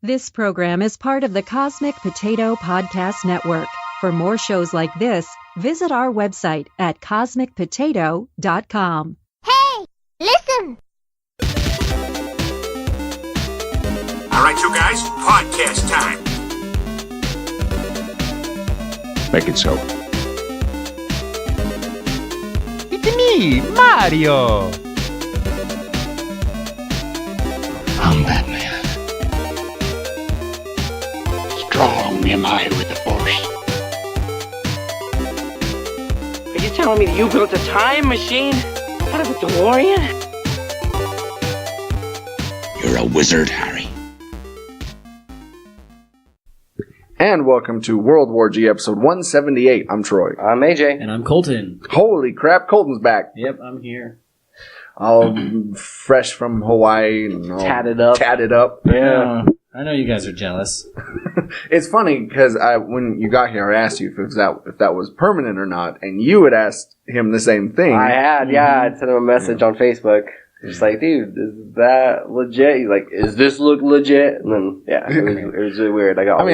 This program is part of the Cosmic Potato Podcast Network. For more shows like this, visit our website at cosmicpotato.com. Hey, listen! All right, you guys, podcast time. Make it so. It's me, Mario! I'm Batman. Strong am I with the Force. Are you telling me you built a time machine out of a DeLorean? You're a wizard, Harry. And welcome to World War G episode 178. I'm Troy. I'm AJ. And I'm Colton. Holy crap, Colton's back. Yep, I'm here. All fresh from Hawaii. And all Tatted up. Yeah. I know you guys are jealous. It's funny because when you got here, I asked you if that was permanent or not, and you had asked him the same thing. I had, I sent him a message on Facebook. Just like, dude, is that legit? He's like, is this look legit? And then, it was really weird. I don't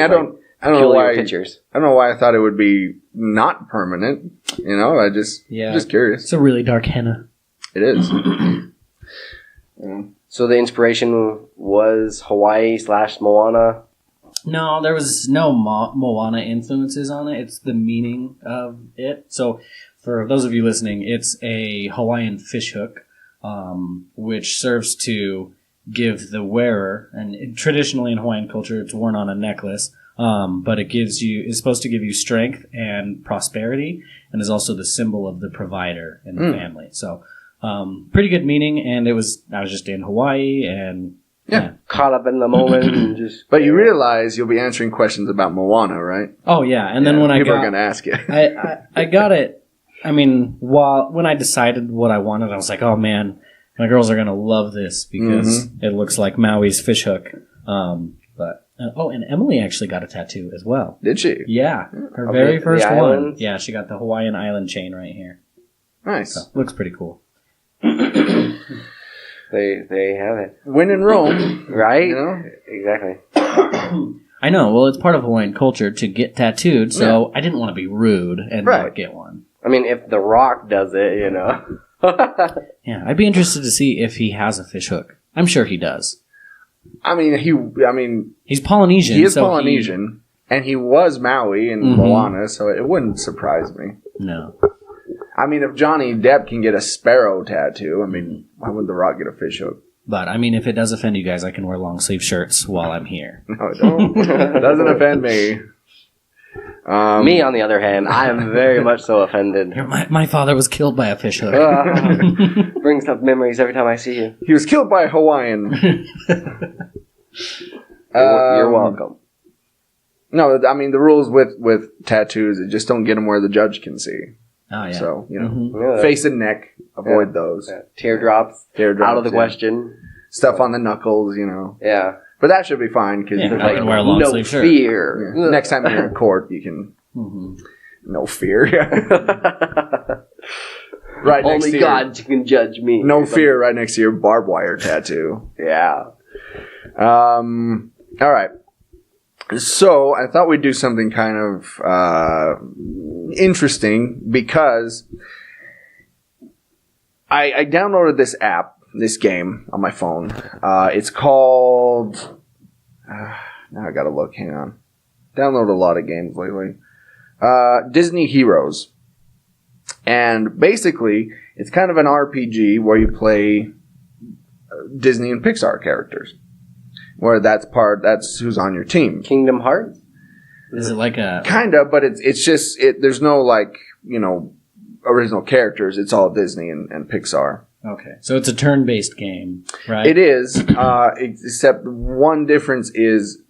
know why. Pictures. I don't know why I thought it would be not permanent. You know, just curious. It's a really dark henna. It is. So the inspiration was Hawaii / Moana? No, there was no Moana influences on it. It's the meaning of it. So for those of you listening, it's a Hawaiian fishhook, which serves to give the wearer, and traditionally in Hawaiian culture, it's worn on a necklace, but it's supposed to give you strength and prosperity, and is also the symbol of the provider in the family. So, pretty good meaning, and I was just in Hawaii, and caught up in the moment. And just. But you realize you'll be answering questions about Moana, right? Oh yeah, and then when people are going to ask you. I got it. I mean, when I decided what I wanted, I was like, oh man, my girls are going to love this because it looks like Maui's fishhook. And Emily actually got a tattoo as well. Did she? Yeah, her very first one. Islands? Yeah, she got the Hawaiian island chain right here. Nice. So, looks pretty cool. They have it. When in Rome. Right? You know? Exactly. I know. Well, it's part of Hawaiian culture to get tattooed, so I didn't want to be rude and not get one. I mean, if The Rock does it, you know. Yeah, I'd be interested to see if he has a fishhook. I'm sure he does. I mean, he's Polynesian. He is Polynesian, and he was Maui in Moana, so it wouldn't surprise me. No. I mean, if Johnny Depp can get a sparrow tattoo, I mean, why wouldn't The Rock get a fishhook? But, I mean, if it does offend you guys, I can wear long sleeve shirts while I'm here. No, it don't. It doesn't offend me. Me, on the other hand, I am very much so offended. My father was killed by a fishhook. Brings up memories every time I see you. He was killed by a Hawaiian. You're welcome. No, I mean, the rules with tattoos, just don't get them where the judge can see. Oh, yeah. So, you know, face and neck, avoid those. Yeah. Teardrops, out of the question. Stuff on the knuckles, you know. Yeah. But that should be fine, because I can wear a long sleeve shirt. Fear. Yeah. Next time you're in court, you can... No fear. Right next Only to God can judge me. No fear right next to your barbed wire tattoo. Yeah. All right. So, I thought we'd do something kind of interesting, because I downloaded this app, this game, on my phone. It's called... now I gotta look, hang on. Downloaded a lot of games lately. Disney Heroes. And basically, it's kind of an RPG where you play Disney and Pixar characters. Where that's who's on your team. Kingdom Hearts? Is it like a... Kinda, but it's just, there's no, like, you know, original characters. It's all Disney and Pixar. Okay. So it's a turn-based game, right? It is, except one difference is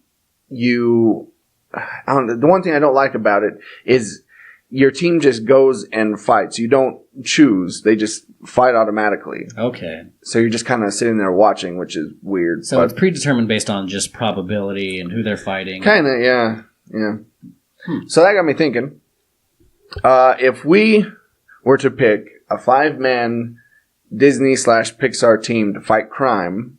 the one thing I don't like about it is your team just goes and fights. You don't choose. They just fight automatically. Okay. So you're just kind of sitting there watching, which is weird. So it's predetermined based on just probability and who they're fighting. Kind of, yeah. Yeah. So that got me thinking. If we were to pick a 5-man Disney/Pixar team to fight crime,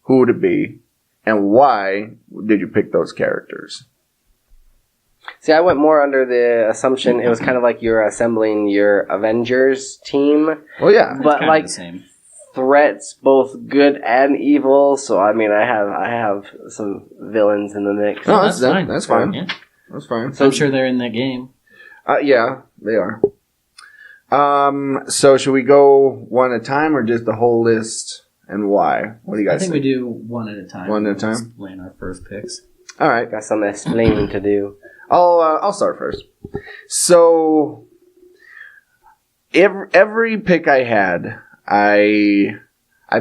who would it be? and why did you pick those characters? See, I went more under the assumption it was kind of like you're assembling your Avengers team. Well, yeah. But like the same. threats, both good and evil. So I mean, I have some villains in the mix. No, that's fine. That's fine. Yeah. That's fine. So I'm sure they're in that game. Yeah, they are. So should we go one at a time or just the whole list and why? What do you guys think we do one at a time. One at a time? Explain our first picks. All right. Got some explaining to do. I'll start first. So every pick I had, I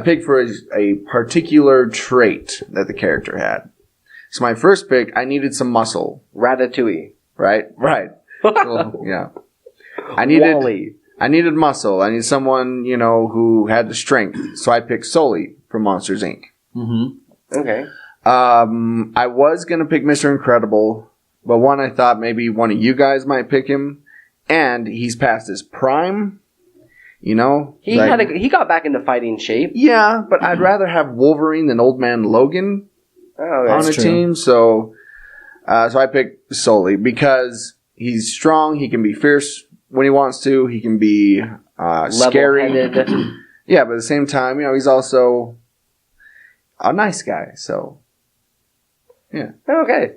picked for a particular trait that the character had. So my first pick, I needed some muscle. Ratatouille. Right. Well, yeah. I needed muscle. I needed someone, who had the strength. So I picked Sully from Monsters, Inc. Mm-hmm. Okay. I was going to pick Mr. Incredible, but I thought maybe one of you guys might pick him. And he's past his prime. He got back into fighting shape. Yeah, but I'd rather have Wolverine than Old Man Logan on a team. So I picked Sully because he's strong. He can be fierce when he wants to. He can be scary. Yeah, but at the same time, he's also a nice guy. So, yeah. Okay.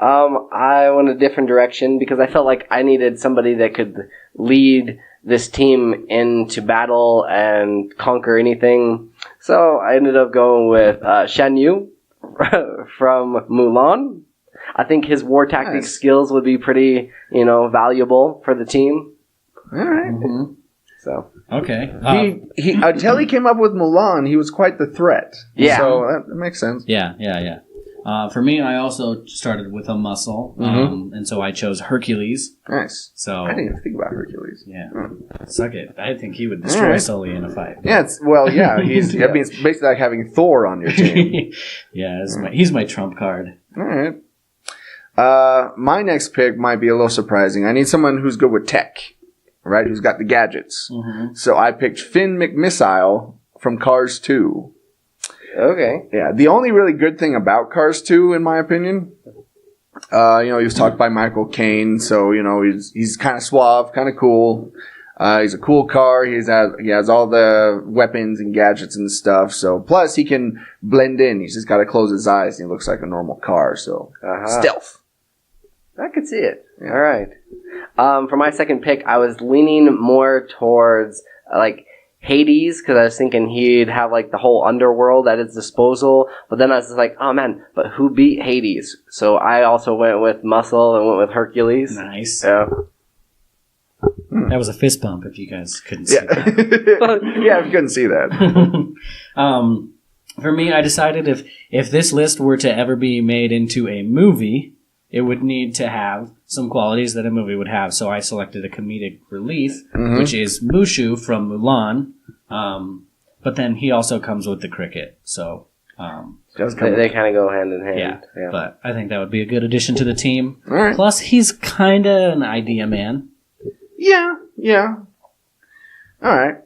I went a different direction because I felt like I needed somebody that could lead this team into battle and conquer anything. So I ended up going with Shan Yu from Mulan. I think his war tactics skills would be pretty, valuable for the team. All right. Mm-hmm. So okay. He until he came up with Mulan, he was quite the threat. Yeah. So that makes sense. Yeah. For me, I also started with a muscle, and so I chose Hercules. Nice. So I didn't even think about Hercules. Yeah, suck it. I think he would destroy Sully in a fight. Yeah, it's basically like having Thor on your team. Yeah, he's my trump card. All right. My next pick might be a little surprising. I need someone who's good with tech, right? Who's got the gadgets. Mm-hmm. So I picked Finn McMissile from Cars 2. Okay. Yeah, the only really good thing about Cars 2, in my opinion, he was talked by Michael Caine, so, he's kind of suave, kind of cool. He's a cool car. He has all the weapons and gadgets and stuff. So, plus he can blend in. He's just got to close his eyes and he looks like a normal car. So, stealth. I could see it. Yeah. All right. For my second pick, I was leaning more towards, Hades, because I was thinking he'd have the whole underworld at his disposal, but then I was just like, oh man, but who beat Hades? So I also went with Muscle and went with Hercules. Nice. Yeah. That was a fist bump if you guys couldn't see that. Yeah, if you couldn't see that. For me, I decided if this list were to ever be made into a movie, it would need to have some qualities that a movie would have. So I selected a comedic relief, which is Mushu from Mulan. But then he also comes with the cricket. So they kind of go hand in hand. Yeah. But I think that would be a good addition to the team. All right. Plus, he's kind of an idea man. Yeah. All right.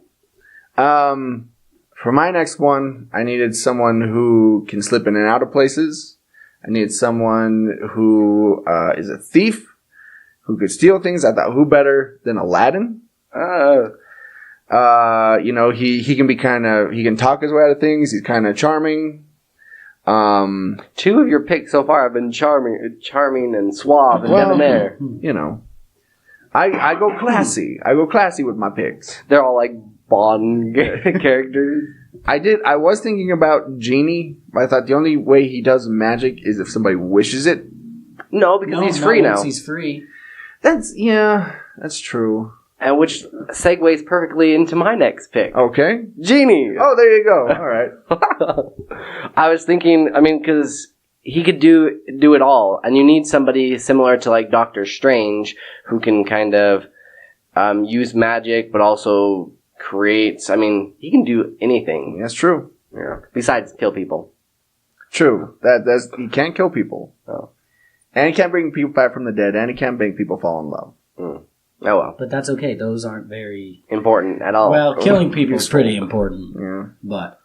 For my next one, I needed someone who can slip in and out of places. I needed someone who is a thief, who could steal things. I thought, who better than Aladdin? He can be he can talk his way out of things. He's kind of charming. Two of your picks so far have been charming and suave and debonair. I go classy. I go classy with my picks. They're all like Bond characters. I was thinking about Genie, but I thought the only way he does magic is if somebody wishes it. No, because he's free now. He's free. That's true. And which segues perfectly into my next pick. Okay. Genie! Oh, there you go. All right. I was thinking, because he could do it all, and you need somebody similar to Doctor Strange who can kind of use magic, but also creates. He can do anything. That's true. Yeah. Besides kill people. True. He can't kill people. Oh. And he can't bring people back from the dead, and he can't make people fall in love. Mm. Oh well. But that's okay. Those aren't very important at all. Well, killing people is pretty important. Yeah. But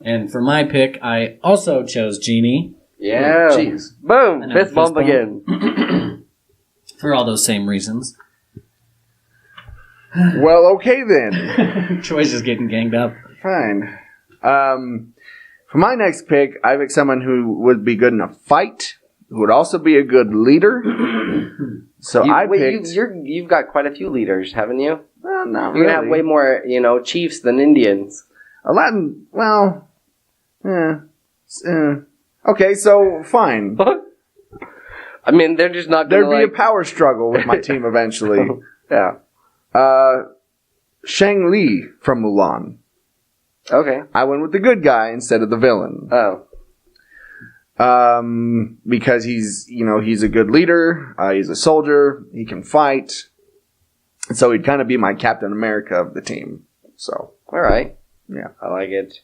And for my pick, I also chose Genie. Yeah. Jeez. Boom. And Fist bump bump. again. For all those same reasons. Well, okay then. Troy's just getting ganged up. Fine. For my next pick, I picked someone who would be good in a fight, who would also be a good leader. So You've got quite a few leaders, haven't you? Well, not You're really. gonna have way more, chiefs than Indians. Aladdin, well, okay, so fine. I mean, they're just not gonna There'd be a power struggle with my team eventually. Yeah. Shang Li from Mulan. Okay. I went with the good guy instead of the villain. Oh. Because he's a good leader. He's a soldier. He can fight. So he'd kind of be my Captain America of the team. So. All right. Yeah. I like it.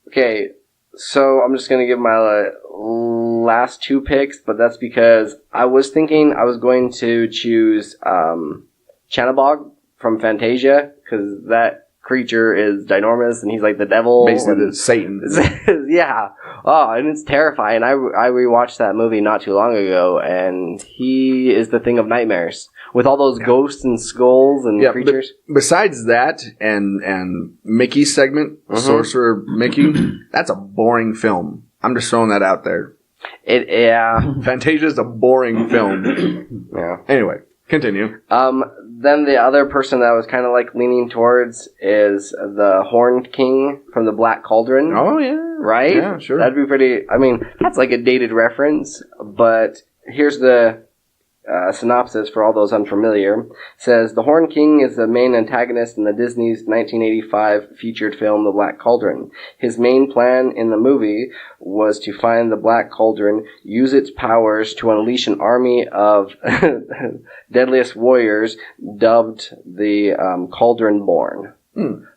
Okay. So I'm just going to give my last two picks, but that's because I was thinking I was going to choose Chanabog from Fantasia, because that creature is ginormous and he's like the devil. Basically the Satan. Yeah. Oh, and it's terrifying. I rewatched that movie not too long ago, and he is the thing of nightmares with all those ghosts and skulls and creatures. Besides that, and Mickey's segment, Sorcerer Mickey, that's a boring film. I'm just throwing that out there. Yeah. Fantasia's a boring film. Yeah. Anyway, continue. Then the other person that I was kind of like leaning towards is the Horned King from the Black Cauldron. Oh, yeah. Right? Yeah, sure. That'd be pretty... I mean, that's like a dated reference, but here's the synopsis for all those unfamiliar. It says, the Horned King is the main antagonist in the Disney's 1985 featured film, The Black Cauldron. His main plan in the movie was to find the Black Cauldron, use its powers to unleash an army of deadliest warriors dubbed the Cauldron Born.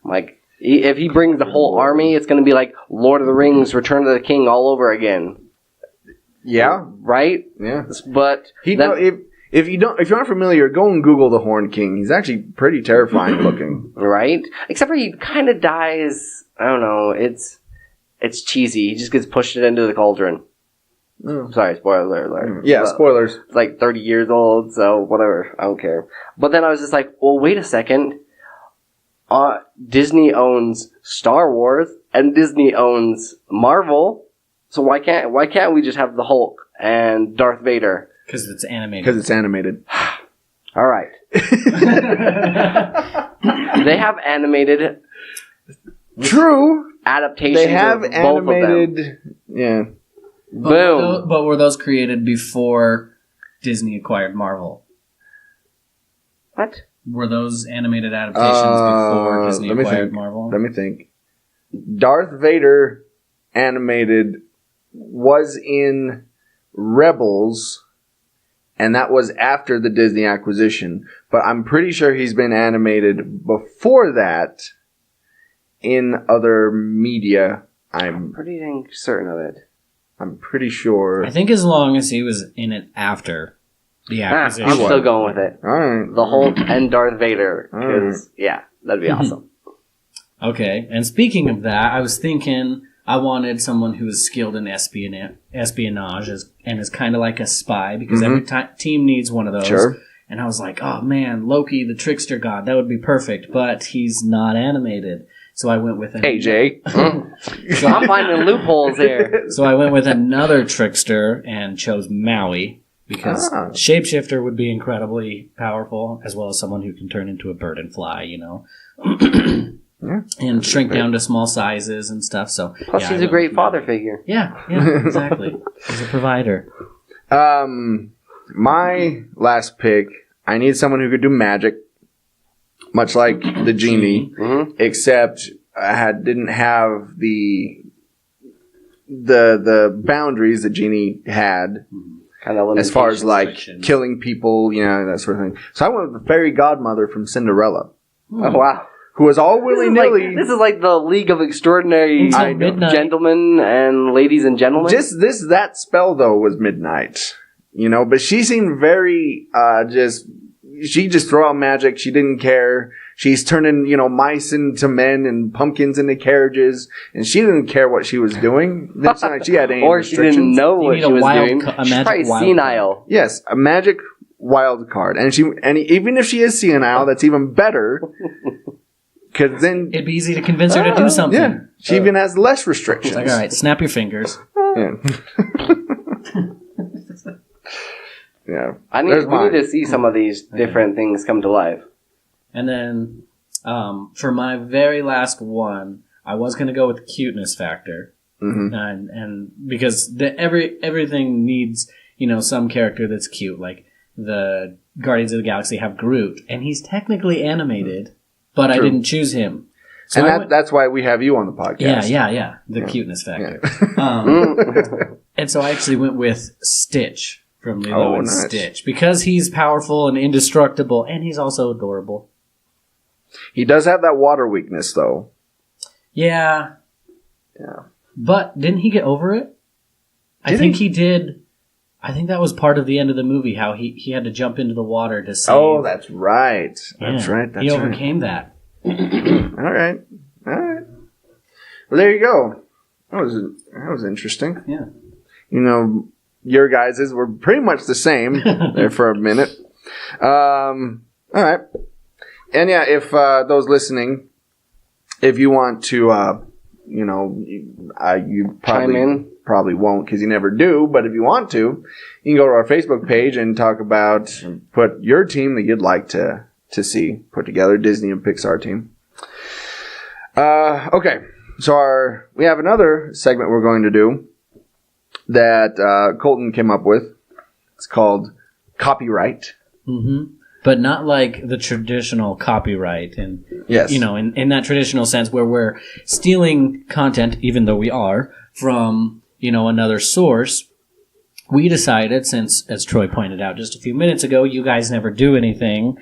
Like, if he brings the whole army, it's going to be like Lord of the Rings, Return of the King all over again. Yeah. Right? Yeah. But if you're not familiar, go and Google the Horned King. He's actually pretty terrifying looking. Right? Except for he kind of dies. I don't know. It's cheesy. He just gets pushed into the cauldron. Oh. Sorry, spoiler alert. Yeah, spoilers. It's like 30 years old, so whatever. I don't care. But then I was just like, well, wait a second. Disney owns Star Wars and Disney owns Marvel. So why can't we just have the Hulk and Darth Vader? Because it's animated. All right. They have animated. True. Adaptations. They have of both animated. Of them. Yeah. Boom. But were those created before Disney acquired Marvel? What? Were those animated adaptations before Disney acquired Marvel? Let me think. Darth Vader animated was in Rebels, and that was after the Disney acquisition. But I'm pretty sure he's been animated before that in other media. I'm pretty dang certain of it. I'm pretty sure. I think as long as he was in it after the acquisition. I'm still going with it. All right. The Hulk and Darth Vader. Because, yeah, that'd be awesome. Okay, and speaking of that, I was thinking I wanted someone who is skilled in espionage and is kind of like a spy, because every team needs one of those. Sure. And I was like, oh man, Loki, the trickster god, that would be perfect, but he's not animated. So I went with AJ. So I'm finding loopholes here. So I went with another trickster and chose Maui, because shapeshifter would be incredibly powerful, as well as someone who can turn into a bird and fly, you know. Yeah. And shrink down to small sizes and stuff. So plus, he's a great father figure. Yeah, exactly. He's a provider. My last pick, I need someone who could do magic, much like the genie, except I didn't have the boundaries the genie had, kind of as far as like killing people, you know, that sort of thing. So I went with the fairy godmother from Cinderella. Oh wow. Who was all willy-nilly. This is like the League of Extraordinary Gentlemen and Ladies and Gentlemen. That spell, though, was midnight. You know, but she seemed very, she just threw out magic. She didn't care. She's turning, mice into men and pumpkins into carriages, and she didn't care what she was doing. It's not like she had any Or she restrictions. didn't know what need she a was wild doing. a She's magic probably wild senile. Yes, a magic wild card, and even if she is senile, that's even better. Because then It'd be easy to convince her to do something. yeah, she even has less restrictions. Like, all right, snap your fingers. Yeah. Yeah. We need to see some of these different things come to life. And then for my very last one, I was going to go with the cuteness factor. Mm-hmm. And because everything needs, some character that's cute. Like the Guardians of the Galaxy have Groot, and he's technically animated, but True. I didn't choose him. So And that's why we have you on the podcast. Yeah. The cuteness factor. And so I actually went with Stitch from Lilo and nice. Stitch because he's powerful and indestructible, and he's also adorable. He does have that water weakness, though. Yeah. Yeah. But didn't he get over it? I think he did. I think that was part of the end of the movie, how he had to jump into the water to save. Oh, that's right. That's Yeah. right. He overcame that. All right. Well, there you go. That was interesting. Yeah. Your guys's were pretty much the same there for a minute. All right. And yeah, if those listening, if you want to, you probably won't because you never do. But if you want to, you can go to our Facebook page and talk about put your team that you'd like to see put together, Disney and Pixar team. Okay, so we have another segment we're going to do that Colton came up with. It's called Copyright. Mm-hmm. But not like the traditional copyright, and Yes. in that traditional sense where we're stealing content, even though we are, from another source. We decided, since, as Troy pointed out just a few minutes ago, you guys never do anything,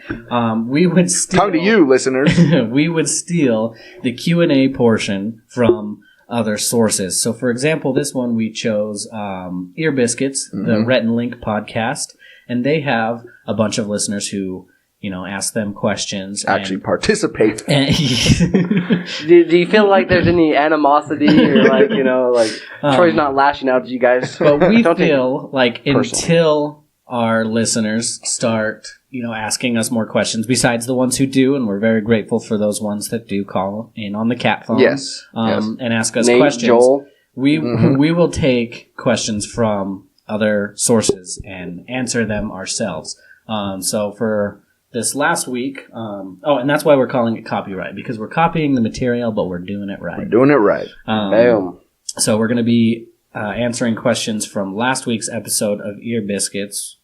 we would steal... Talk to you, listeners. We would steal the Q&A portion from other sources. So, for example, this one we chose Ear Biscuits, the Rhett and Link podcast, and they have a bunch of listeners who, ask them questions. Actually participate. And Do you feel like there's any animosity or Troy's not lashing out at you guys? But we Don't take feel like until our listeners start, asking us more questions, besides the ones who do, and we're very grateful for those ones that do call in on the cat phone, Yes. and ask us Nate, questions. Joel. We will take questions from other sources and answer them ourselves. So for this last week, and that's why we're calling it copyright, because we're copying the material, but we're doing it right. We're doing it right. Boom. So we're going to be answering questions from last week's episode of Ear Biscuits,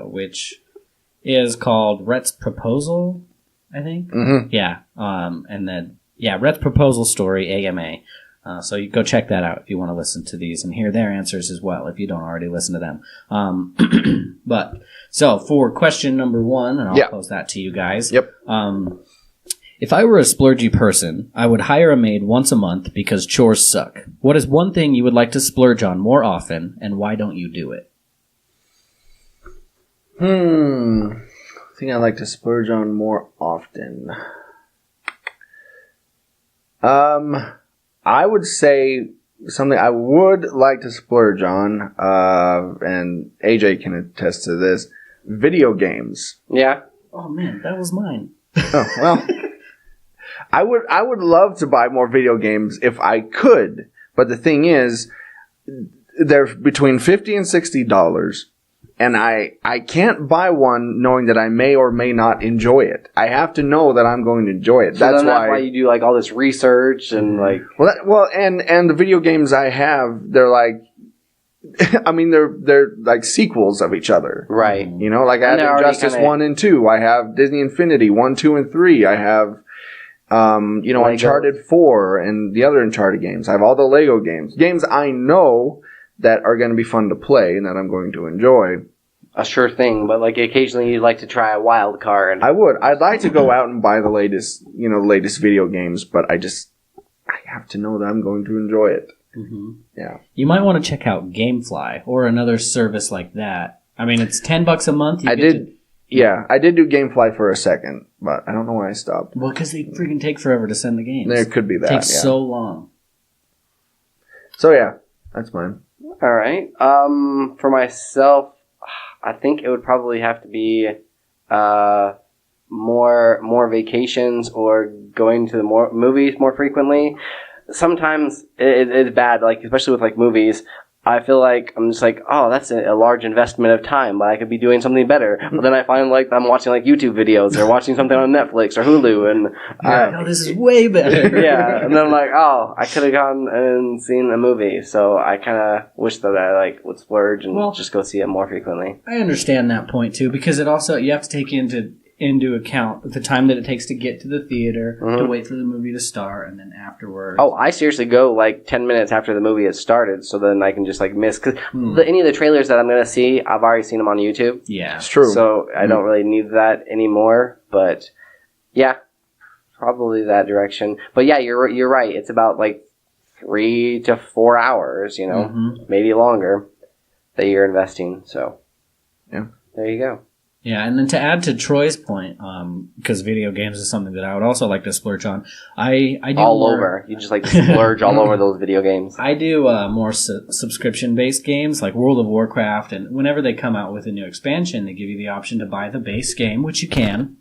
which is called Rhett's Proposal, I think. Mm-hmm. Yeah. And then, Rhett's Proposal Story, AMA. So you go check that out if you want to listen to these and hear their answers as well, if you don't already listen to them. So for question number 1, and I'll pose that to you guys. Yep. If I were a splurgy person, I would hire a maid once a month because chores suck. What is one thing you would like to splurge on more often, and why don't you do it? I think I'd like to splurge on more often. I would say something I would like to splurge on, and AJ can attest to this, video games. Yeah. Oh man, that was mine. Oh, well, I would love to buy more video games if I could, but the thing is, they're between $50 and $60, and I can't buy one knowing that I may or may not enjoy it. I have to know that I'm going to enjoy it. So that's why you do all this research and and the video games I have, they're like, I mean, they're like sequels of each other. Right. I have Injustice 1 and 2. I have Disney Infinity 1, 2, and 3. I have, Uncharted 4 and the other Uncharted games. I have all the Lego games. Games I know that are going to be fun to play and that I'm going to enjoy. A sure thing, but occasionally you'd like to try a wild card. I would. I'd like to go out and buy the latest video games, but I have to know that I'm going to enjoy it. Mm-hmm. Yeah. You might want to check out GameFly or another service like that. I mean, it's $10 a month. Yeah, I did do GameFly for a second, but I don't know why I stopped. Well, because they freaking take forever to send the games. There could be that. It takes yeah. so long. So yeah, that's mine. All right. For myself, I think it would probably have to be more vacations or going to the movies more frequently. Sometimes it's bad, like especially with like movies. I feel like I'm just like, oh, that's a large investment of time, but I could be doing something better. But then I find like I'm watching like YouTube videos or watching something on Netflix or Hulu, and this is way better. yeah, and then I'm like, oh, I could have gone and seen a movie. So I kind of wish that I like would splurge and just go see it more frequently. I understand that point too, because it also you have to take into account the time that it takes to get to the theater, to wait for the movie to start, and then afterwards. Oh, I seriously go like 10 minutes after the movie has started, so then I can just like miss, because any of the trailers that I'm going to see, I've already seen them on YouTube. Yeah. It's true. So I don't really need that anymore, but yeah, probably that direction. But yeah, you're right. It's about like 3 to 4 hours, maybe longer that you're investing. So yeah, there you go. Yeah, and then to add to Troy's point, because video games is something that I would also like to splurge on. I do all over. You just like splurge all over those video games. I do more subscription-based games like World of Warcraft, and whenever they come out with a new expansion, they give you the option to buy the base game, which you can,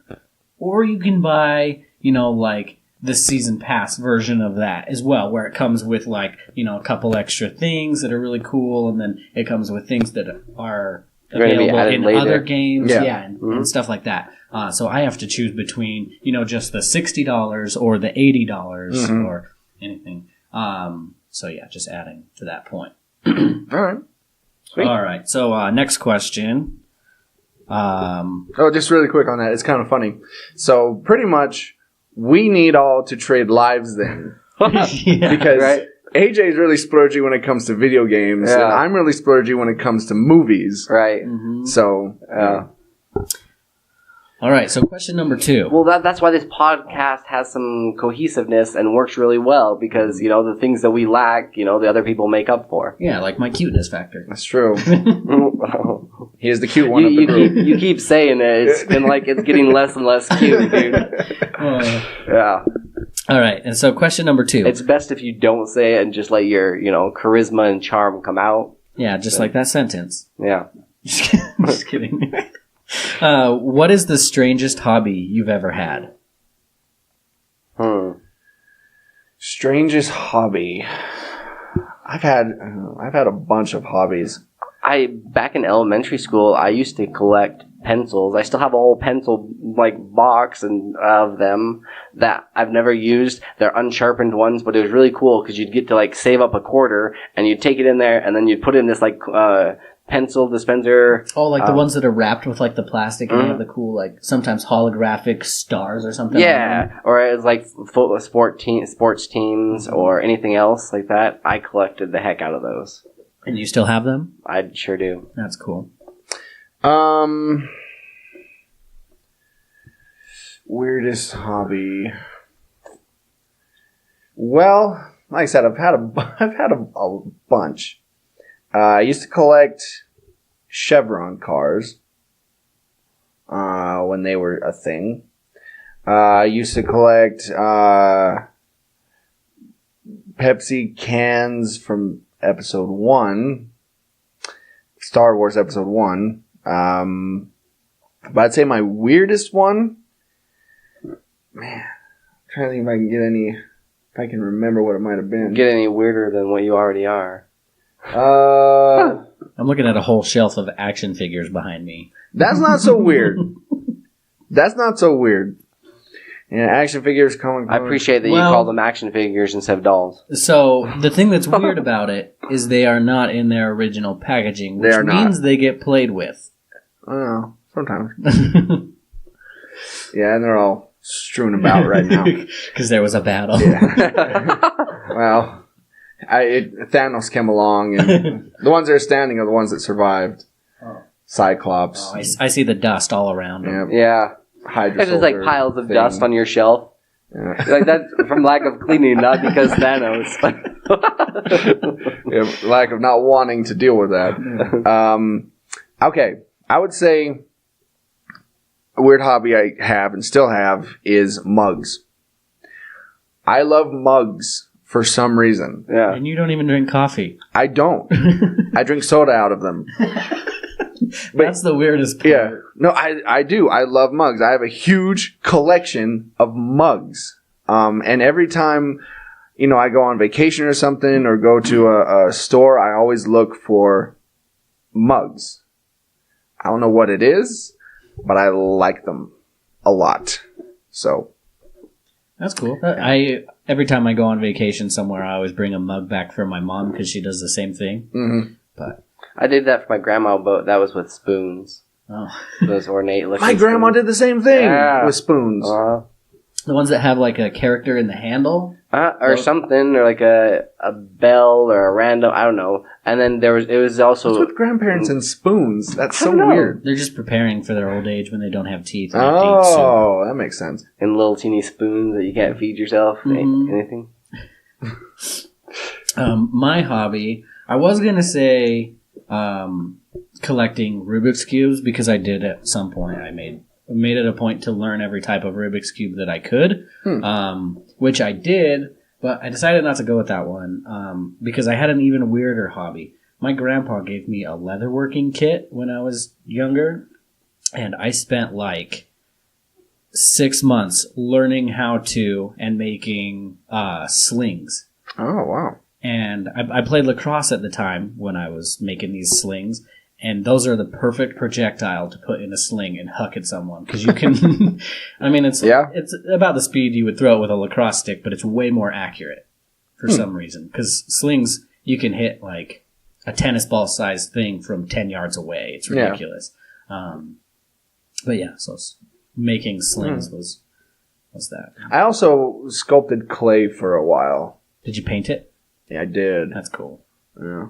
or you can buy, like the season pass version of that as well, where it comes with like, a couple extra things that are really cool, and then it comes with things that are available in later. Other games, and stuff like that. So I have to choose between, just the $60 or the $80 or anything. So yeah, just adding to that point. All right. Sweet. All right. So next question. Just really quick on that. It's kind of funny. So pretty much we need all to trade lives then. Because right? AJ is really splurgy when it comes to video games, and I'm really splurgy when it comes to movies. Right. So, all right. So, question number 2. Well, that's why this podcast has some cohesiveness and works really well, because the things that we lack, the other people make up for. Yeah, like my cuteness factor. That's true. He is the cute one of the group. You keep saying it. It's been like it's getting less and less cute, dude. Yeah. All right, and so question number 2. It's best if you don't say it and just let your, charisma and charm come out. Yeah, just like that sentence. Yeah. Just kidding. What is the strangest hobby you've ever had? Strangest hobby. I've had a bunch of hobbies. Back in elementary school, I used to collect pencils. I still have a whole pencil box of them that I've never used. They're unsharpened ones, but it was really cool because you'd get to save up a quarter and you'd take it in there and then you'd put it in this pencil dispenser. Oh, the ones that are wrapped with the plastic and they have the cool sometimes holographic stars or something. Yeah, or it was sports teams or anything else like that. I collected the heck out of those. And you still have them? I sure do. That's cool. Weirdest hobby. Well, like I said, I've had a bunch. I used to collect Chevron cars when they were a thing. I used to collect Pepsi cans from Episode 1, Star Wars Episode 1. But I'd say my weirdest one, man, I'm trying to think if I can remember what it might have been. Get any weirder than what you already are. I'm looking at a whole shelf of action figures behind me. That's not so weird. That's not so weird. Yeah, action figures coming. I appreciate that you call them action figures instead of dolls. So the thing that's weird about it is they are not in their original packaging, which means they get played with. I don't know. Sometimes. Yeah, and they're all strewn about right now. Because there was a battle. Yeah. Well, Thanos came along, and the ones that are standing are the ones that survived. Oh. Cyclops. Oh, I see the dust all around them. Yeah. Hydra There's piles of dust on your shelf. Yeah. That's from lack of cleaning, not because Thanos. Yeah, lack of not wanting to deal with that. Okay, I would say a weird hobby I have and still have is mugs. I love mugs for some reason. Yeah. And you don't even drink coffee. I don't. I drink soda out of them. That's the weirdest part. Yeah. No, I do. I love mugs. I have a huge collection of mugs. And every time, I go on vacation or something or go to a store, I always look for mugs. I don't know what it is, but I like them a lot. So. That's cool. Every time I go on vacation somewhere, I always bring a mug back for my mom because she does the same thing. Mm-hmm. But I did that for my grandma, but that was with spoons. oh, Those ornate looking My grandma spoons. did the same thing Yeah. with spoons. the ones that have like a character in the handle. Or something, or like a bell or a random, I don't know. And then it was also... What's with grandparents and spoons? That's so I don't know. weird. They're just preparing for their old age when they don't have teeth. And have to eat soup. Oh, that makes sense. And little teeny spoons that you can't feed yourself. Mhm. Anything. My hobby, I was going to say collecting Rubik's Cubes because I did at some point. I made it a point to learn every type of Rubik's Cube that I could, which I did, but I decided not to go with that one because I had an even weirder hobby. My grandpa gave me a leatherworking kit when I was younger, and I spent like 6 months learning how to and making slings. Oh, wow. And I played lacrosse at the time when I was making these slings, and those are the perfect projectile to put in a sling and huck at someone because you can. I mean, it's about the speed you would throw it with a lacrosse stick, but it's way more accurate for some reason. Because slings, you can hit like a tennis ball sized thing from 10 yards away. It's ridiculous. But yeah, so making slings was that. I also sculpted clay for a while. Did you paint it? Yeah, I did. That's cool. Yeah.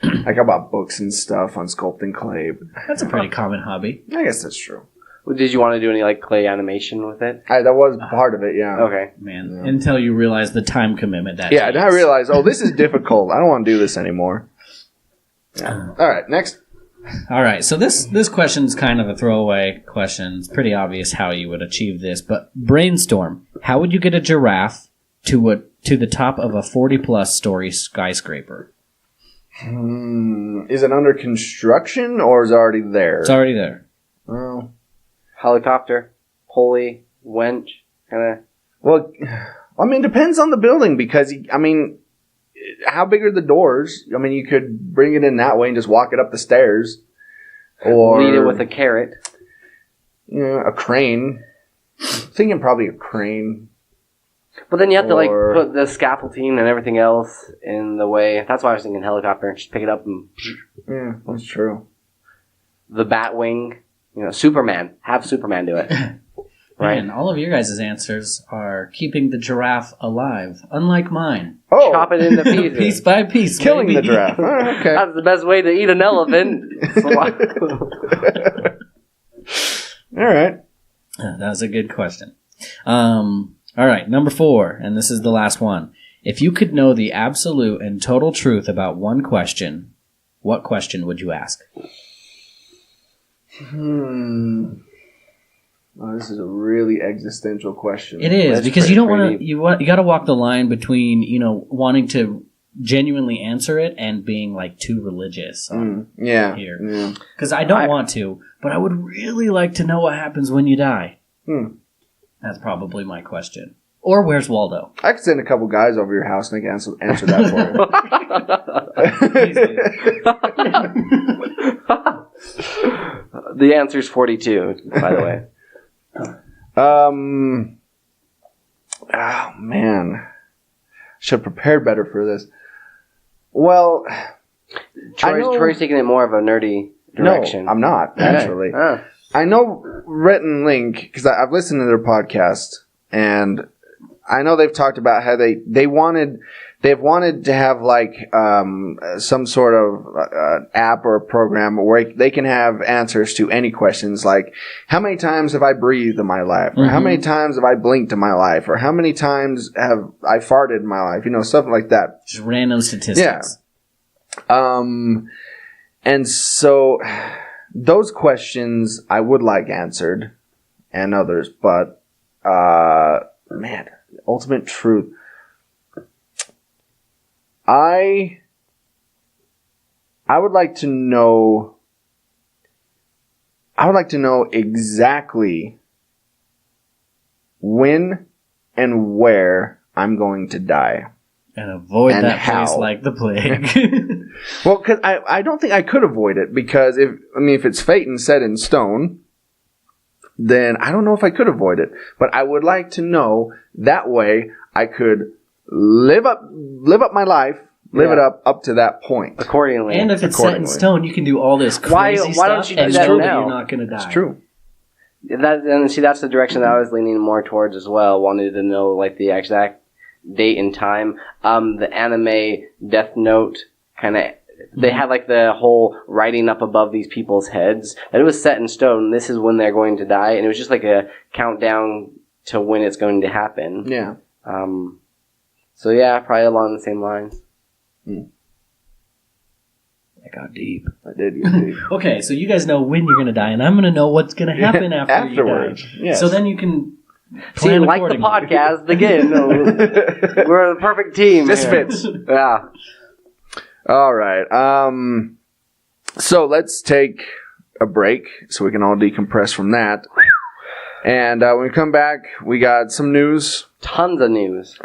Like I bought books and stuff on sculpting clay. That's a pretty common hobby. I guess that's true. Well, did you want to do any like clay animation with it? That was part of it, yeah. Okay. Man, until you realize the time commitment that Yeah, takes. and I realized, this is difficult. I don't want to do this anymore. Yeah. All right, next. All right, so this question's kind of a throwaway question. It's pretty obvious how you would achieve this, but brainstorm. How would you get a giraffe to the top of a 40-plus story skyscraper? Is it under construction or is it already there? It's already there. Oh. Helicopter, pulley, wench, kind of. Well, I mean, it depends on the building because, how big are the doors? I mean, you could bring it in that way and just walk it up the stairs. Or Lead it with a carrot. A crane. I'm thinking probably a crane. But then you have to put the scaffolding and everything else in the way. That's why I was thinking helicopter. Just pick it up and... Yeah, that's true. The bat wing. Superman. Have Superman do it. Right? And all of your guys' answers are keeping the giraffe alive, unlike mine. Oh! Chop it into pieces. Piece by piece. Killing baby. the giraffe. Oh, okay. That's the best way to eat an elephant. All right. That was a good question. All right, number 4, and this is the last one. If you could know the absolute and total truth about one question, what question would you ask? Oh, this is a really existential question. It is, That's because you don't pretty want to. You got to walk the line between wanting to genuinely answer it and being like too religious. Yeah. Here, because I don't want to, but I would really like to know what happens when you die. That's probably my question. Or where's Waldo? I could send a couple guys over your house and they can answer that for you. The answer's 42, by the way. Oh, man. Should have prepared better for this. Well, Troy's taking it more of a nerdy direction. No, I'm not, actually. Okay. I know Rhett and Link, because I've listened to their podcast, and I know they've talked about how they've wanted to have like some sort of app or program where they can have answers to any questions, like how many times have I breathed in my life, or how many times have I blinked in my life, or how many times have I farted in my life, something like that. Just random statistics. Yeah. And so those questions I would like answered, and others, but man, ultimate truth. I would like to know. I would like to know exactly when and where I'm going to die. And avoid and that how. place like the plague. Well, because I don't think I could avoid it, because if it's fate and set in stone, then I don't know if I could avoid it. But I would like to know, that way I could live up my life, live it up to that point. Accordingly. And if it's set in stone, you can do all this crazy Why stuff. don't you do and that know now? You're not going to die. It's true. That's the direction that I was leaning more towards as well. Wanted to know like the exact date and time. The anime Death Note kind of, they had like the whole writing up above these people's heads that it was set in stone. This is when they're going to die, and it was just like a countdown to when it's going to happen. Yeah. So yeah, probably along the same lines. I got deep. I did get deep. Okay, so you guys know when you're going to die, and I'm going to know what's going to happen afterwards. you die. Yes. So then you can See, plan like the accordingly. podcast again. We're the perfect team. This here. fits. Yeah. All right. So let's take a break so we can all decompress from that. And when we come back, we got some news. Tons of news.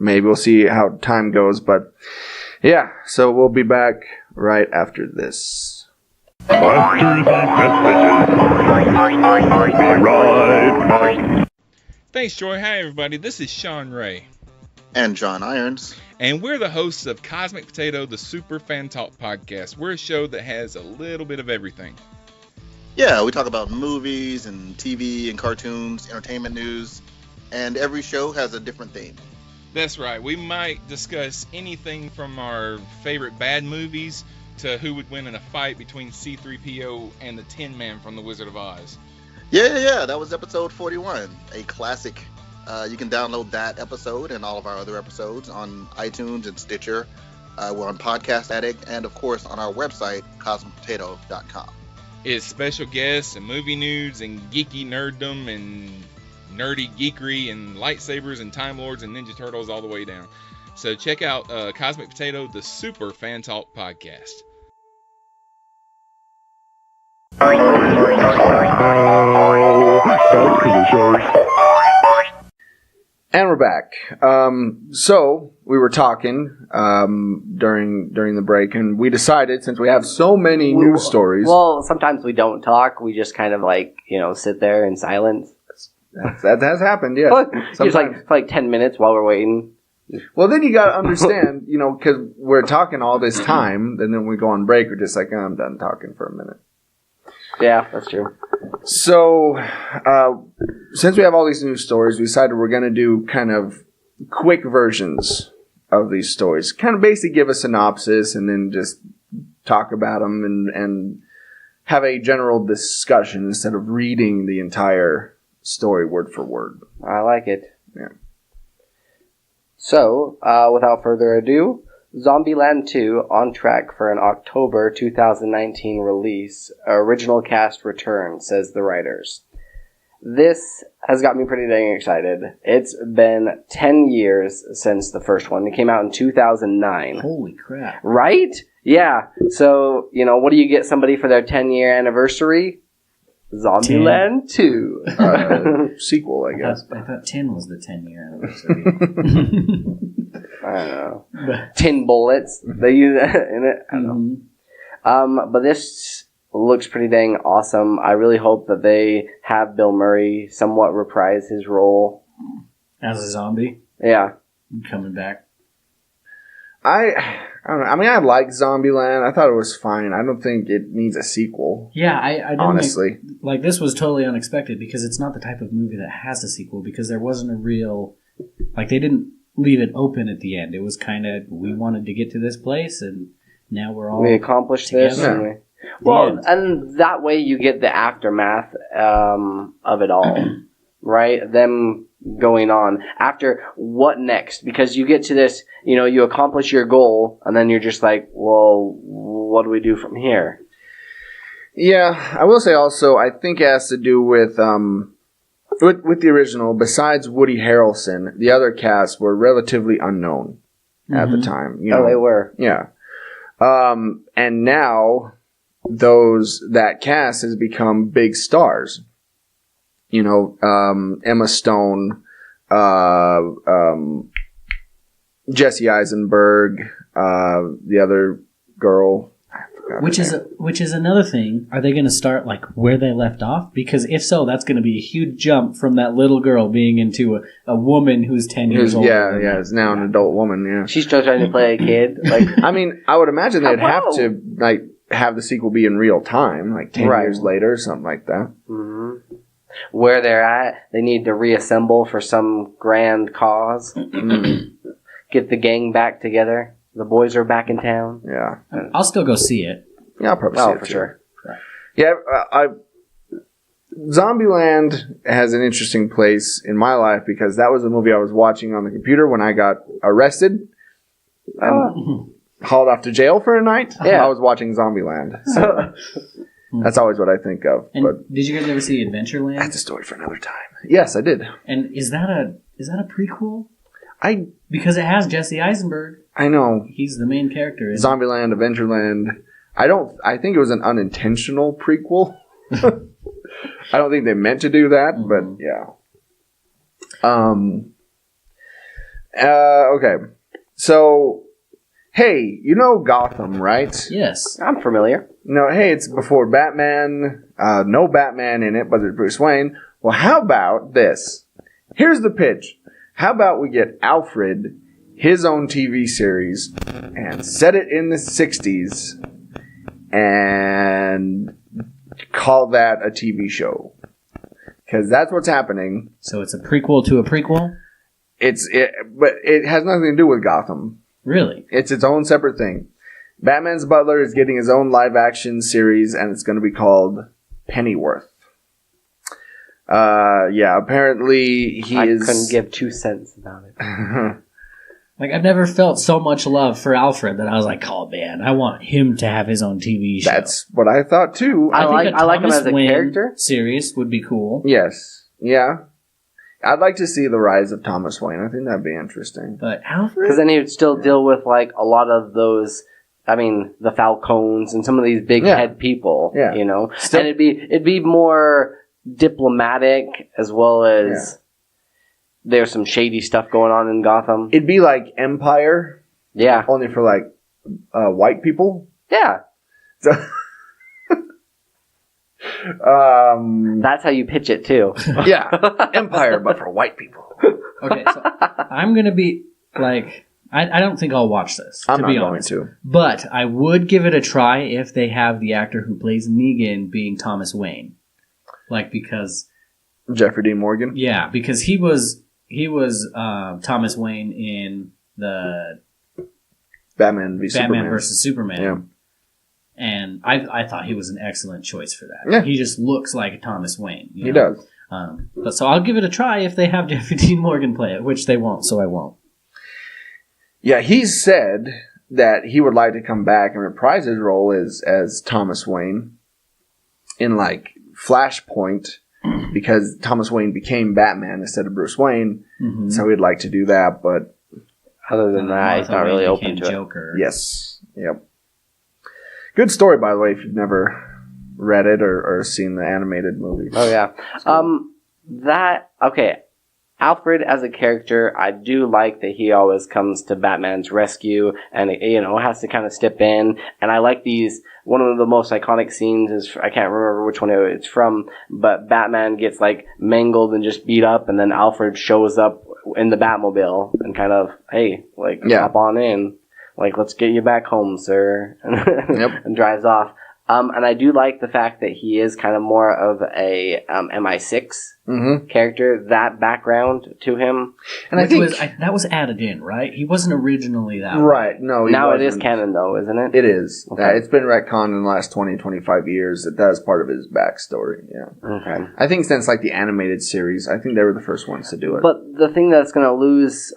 Maybe we'll see how time goes, but yeah. So we'll be back right after this. Thanks, Joy. Hi, everybody. This is Sean Ray. And John Irons. And we're the hosts of Cosmic Potato, the Super Fan Talk podcast. We're a show that has a little bit of everything. Yeah, we talk about movies and TV and cartoons, entertainment news, and every show has a different theme. That's right. We might discuss anything from our favorite bad movies to who would win in a fight between C-3PO and the Tin Man from The Wizard of Oz. Yeah. That was episode 41, a classic. You can download that episode and all of our other episodes on iTunes and Stitcher. We're on Podcast Addict and, of course, on our website, cosmicpotato.com. It's special guests and movie news and geeky nerddom and nerdy geekery and lightsabers and Time Lords and Ninja Turtles all the way down. So check out Cosmic Potato, the Super Fan Talk podcast. And we're back. So we were talking during the break, and we decided, since we have so many news stories. Well, sometimes we don't talk. We just kind of sit there in silence. That has happened, yeah. Just for 10 minutes while we're waiting. Well, then you gotta understand, because we're talking all this time, and then we go on break, we're just like, I'm done talking for a minute. Yeah, that's true. So, since we have all these news stories, we decided we're going to do kind of quick versions of these stories. Kind of basically give a synopsis and then just talk about them and have a general discussion instead of reading the entire story word for word. I like it. Yeah. So, without further ado, Zombieland 2 on track for an October 2019 release. Original cast return, says the writers. This has got me pretty dang excited. It's been 10 years since the first one. It came out in 2009. Holy crap. Right? Yeah. So, what do you get somebody for their 10-year anniversary? Zombieland 2. Sequel, I guess. I thought 10 was the 10-year anniversary. I don't know. 10 bullets. They use that in it. I don't know. But this looks pretty dang awesome. I really hope that they have Bill Murray somewhat reprise his role. As a zombie? Yeah. Coming back. I don't know. I mean, I like Zombieland. I thought it was fine. I don't think it needs a sequel. Yeah, I didn't honestly. Like, this was totally unexpected because it's not the type of movie that has a sequel because there wasn't a real... Like, they didn't leave it open at the end. It was kind of, we wanted to get to this place and now we're all... We accomplished together. this. And well, and that way you get the aftermath of it all, right? Them going on. After, what next? Because you get to this, you accomplish your goal, and then you're just like, well, what do we do from here? Yeah, I will say also, I think it has to do with the original. Besides Woody Harrelson, the other cast were relatively unknown at the time. You know? Oh, they were. Yeah. And now that cast has become big stars. You know, Emma Stone, Jesse Eisenberg, the other girl. Which is another thing. Are they going to start like where they left off? Because if so, that's going to be a huge jump from that little girl being into a woman who's 10 years old. Yeah, is now an adult woman. Yeah, she's still trying to play a kid. Like, I mean, I would imagine they'd have to like have the sequel be in real time, like 10 years later, something like that. Mm-hmm. Where they're at, they need to reassemble for some grand cause. Get the gang back together. The boys are back in town. Yeah. I'll still go see it. Yeah, I'll probably see it for too. sure. Yeah, Zombieland has an interesting place in my life because that was the movie I was watching on the computer when I got arrested and hauled off to jail for a night. Yeah. I was watching Zombieland. So that's always what I think of. And but did you guys ever see Adventureland? that's a story for another time. Yes, I did. And is that a prequel? I Because it has Jesse Eisenberg. know. He's the main character. Zombieland, Adventureland. I think it was an unintentional prequel. I don't think they meant to do that, but yeah. Okay. So, hey, you know Gotham, right? Yes. I'm familiar. No, hey, it's before Batman. No Batman in it, but there's Bruce Wayne. Well, how about this? Here's the pitch. How about we get Alfred his own TV series and set it in the 60s and call that a TV show? Because that's what's happening. So it's a prequel to a prequel? But it has nothing to do with Gotham. Really? It's its own separate thing. Batman's Butler is getting his own live-action series, and it's going to be called Pennyworth. Yeah, apparently I couldn't give 2 cents about it. Like, I've never felt so much love for Alfred that I was like, oh man, I want him to have his own TV show. That's what I thought too. I like him as a character. Series would be cool. Yes. Yeah. I'd like to see the rise of Thomas Wayne. I think that'd be interesting. But Alfred? Because then he would still deal with, like, a lot of those, I mean, the Falcones and some of these big head people, you know? And it'd be more diplomatic as well as there's some shady stuff going on in Gotham. It'd be like Empire. Yeah. Only for, like, white people. Yeah. So that's how you pitch it too. Yeah, Empire, but for white people. Okay, so I'm gonna be like, I don't think I'll watch this. I'm to not be going honest. to. But I would give it a try if they have the actor who plays Negan being Thomas Wayne, like because Jeffrey Dean Morgan. Yeah, because he was Thomas Wayne in the Batman versus Superman. Yeah. And I thought he was an excellent choice for that. Yeah. He just looks like Thomas Wayne. He does. But so I'll give it a try if they have Jeffrey Dean Morgan play it, which they won't, so I won't. Yeah, he said that he would like to come back and reprise his role as Thomas Wayne in, like, Flashpoint, because Thomas Wayne became Batman instead of Bruce Wayne, so he'd like to do that, but other than that, he's not really open to Joker. it. Yes. Yep. Good story, by the way, if you've never read it or seen the animated movie. Oh, yeah. Alfred as a character, I do like that he always comes to Batman's rescue and, you know, has to kind of step in. And I like one of the most iconic scenes is, I can't remember which one it's from, but Batman gets, like, mangled and just beat up, and then Alfred shows up in the Batmobile and kind of, hey, like, hop on in. Like, let's get you back home, sir. And drives off. And I do like the fact that he is kind of more of a MI6 character, that background to him. And I think that was added in, right? He wasn't originally that way. Right, no. Now it is canon, though, isn't it? It is. Okay. It's been retconned in the last 20, 25 years that is part of his backstory, yeah. Okay. I think since, like, the animated series, I think they were the first ones to do it. But the thing that's going to lose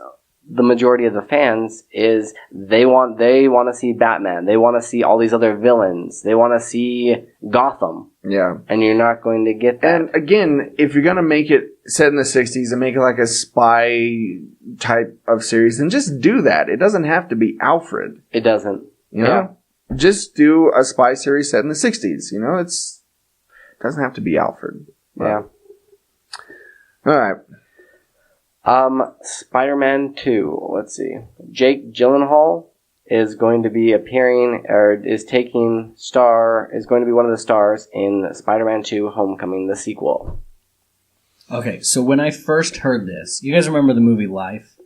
the majority of the fans is they want to see Batman. They want to see all these other villains. They want to see Gotham. Yeah. And you're not going to get that. And again, if you're going to make it set in the 60s and make it like a spy type of series, then just do that. It doesn't have to be Alfred. It doesn't. You know? Just do a spy series set in the 60s. You know, it doesn't have to be Alfred. But. Yeah. All right. Spider-Man 2. Let's see. Jake Gyllenhaal is going to be appearing, or is going to be one of the stars in Spider-Man 2 Homecoming, the sequel. Okay, so when I first heard this, you guys remember the movie Life?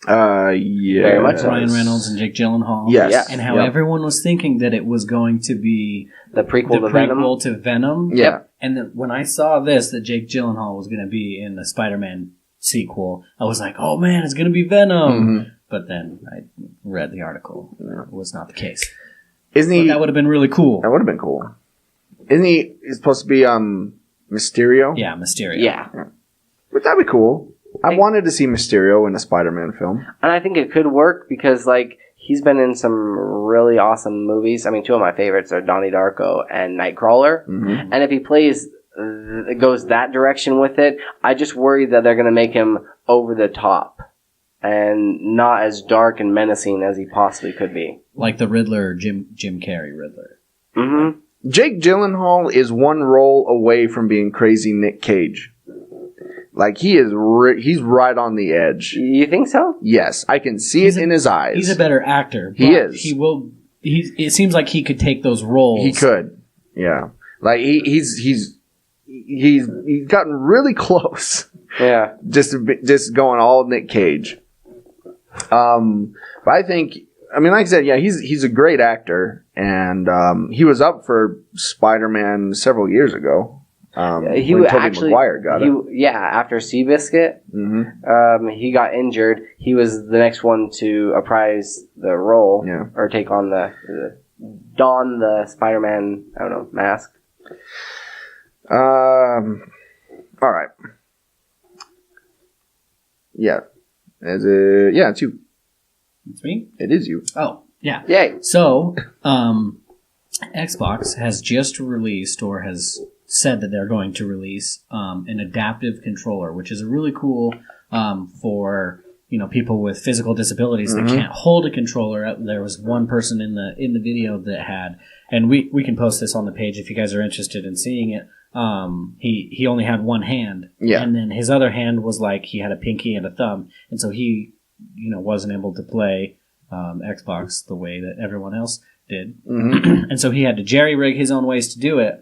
Yeah. Very much so. Ryan Reynolds and Jake Gyllenhaal. Yes. And how everyone was thinking that it was going to be the prequel to Venom. Yeah. And then when I saw this, that Jake Gyllenhaal was going to be in the Spider-Man sequel, I was like, oh man, it's going to be Venom. Mm-hmm. But then I read the article. It was not the case. Isn't he? But that would have been really cool. That would have been cool. Isn't he supposed to be Mysterio? Yeah, Mysterio. Yeah. But that'd be cool. I wanted to see Mysterio in a Spider-Man film. And I think it could work because, like, he's been in some really awesome movies. I mean, two of my favorites are Donnie Darko and Nightcrawler. Mm-hmm. And if he goes that direction with it, I just worry that they're going to make him over the top and not as dark and menacing as he possibly could be. Like the Riddler, Jim Carrey Riddler. Mm-hmm. Jake Gyllenhaal is one role away from being crazy Nick Cage. Like, he's right on the edge. You think so? Yes, I can see it in his eyes. He's a better actor. He is. It seems like he could take those roles. He could. Yeah. Like, he's gotten really close. Yeah. Just going all Nick Cage. But I think, I mean, like I said, yeah, he's a great actor, and he was up for Spider-Man several years ago. When Tobey Maguire got it. Yeah, after Seabiscuit, he got injured. He was the next one to reprise the role, or take on don the Spider-Man, I don't know, mask. All right. Yeah. It's you. It's me? It is you. Oh, yeah. Yay. So, Xbox has just released, or has said that they're going to release, an adaptive controller, which is a really cool, for, people with physical disabilities that can't hold a controller. There was one person in the video that had, and we can post this on the page if you guys are interested in seeing it. He only had one hand, and then his other hand was like he had a pinky and a thumb, and so he, wasn't able to play Xbox the way that everyone else did, and so he had to jerry-rig his own ways to do it.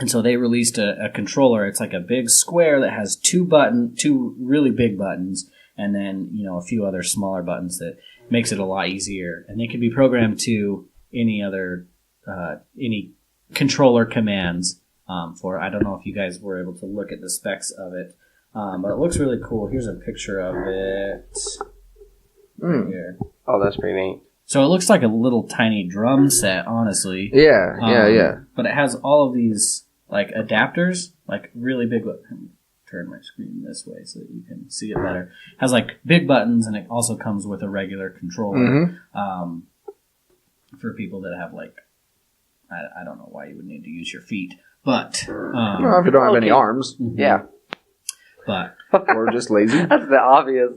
And so they released a controller. It's like a big square that has two really big buttons, and then a few other smaller buttons that makes it a lot easier, and they can be programmed to any controller commands for. I don't know if you guys were able to look at the specs of it, but it looks really cool. Here's a picture of it right here. Oh, that's pretty neat. So it looks like a little tiny drum set, honestly. Yeah. But it has all of these like adapters, like really big. Let me turn my screen this way so that you can see it better. It has like big buttons, and it also comes with a regular controller for people that have like. I don't know why you would need to use your feet, but if you don't have any arms, yeah, but or just lazy. That's the obvious.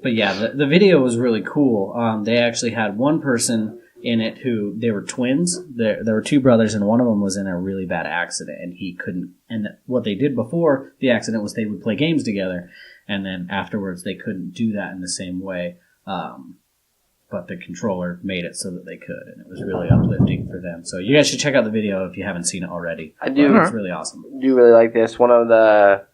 But yeah, the video was really cool. They actually had one person in it who they were twins. There were two brothers, and one of them was in a really bad accident, and he couldn't. And what they did before the accident was they would play games together, and then afterwards they couldn't do that in the same way. But the controller made it so that they could, and it was really uplifting for them. So you guys should check out the video if you haven't seen it already. I do. It's really awesome. I do really like this. One of the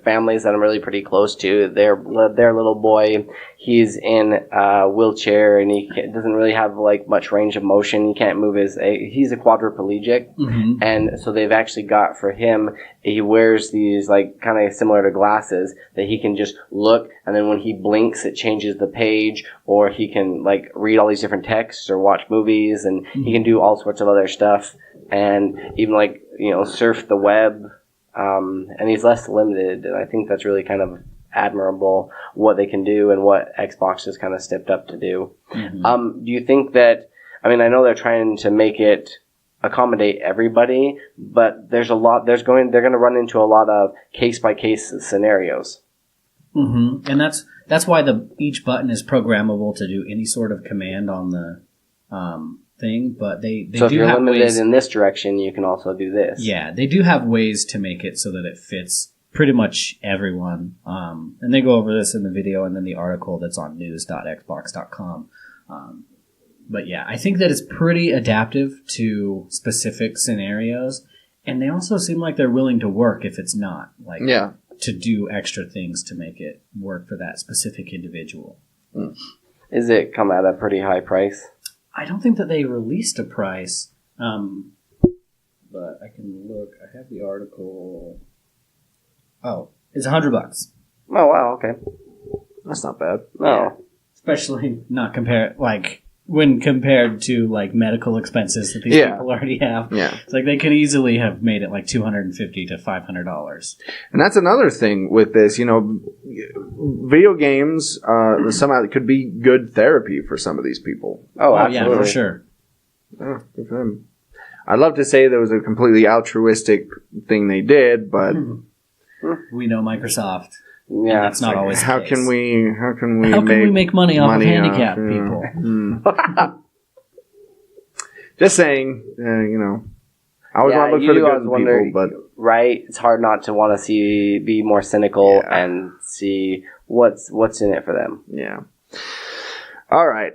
families that I'm really pretty close to, their little boy, he's in a wheelchair, and he doesn't really have much range of motion. He can't move he's a quadriplegic, and so they've actually got for him, he wears these kind of similar to glasses that he can just look, and then when he blinks it changes the page, or he can read all these different texts or watch movies, and he can do all sorts of other stuff, and even surf the web. And he's less limited, and I think that's really kind of admirable what they can do and what Xbox has kind of stepped up to do. Mm-hmm. Do you think that, I mean, I know they're trying to make it accommodate everybody, but they're going to run into a lot of case-by-case scenarios. Mm-hmm. And that's why each button is programmable to do any sort of command on the thing, but they so if do you're have limited ways, in this direction, you can also do this. Yeah, they do have ways to make it so that it fits pretty much everyone. And they go over this in the video and then the article that's on news.xbox.com. But yeah, I think that it's pretty adaptive to specific scenarios, and they also seem like they're willing to work if it's not. Like, to do extra things to make it work for that specific individual. Is it come at a pretty high price? I don't think that they released a price, but I can look. I have the article. Oh, it's $100. Oh wow, okay, that's not bad. No, yeah. Especially not when compared to like medical expenses that these people already have. Yeah, it's like they could easily have made it like $250 to $500. And that's another thing with this. Video games somehow could be good therapy for some of these people. Oh, absolutely. Yeah, for sure. Oh, good for them. I'd love to say there was a completely altruistic thing they did, but we know Microsoft. Yeah, that's not always. How can we make money off of handicapped people? Just saying, I always want to look for the good in people, but right, it's hard not to want to be more cynical and see what's in it for them. Yeah. All right,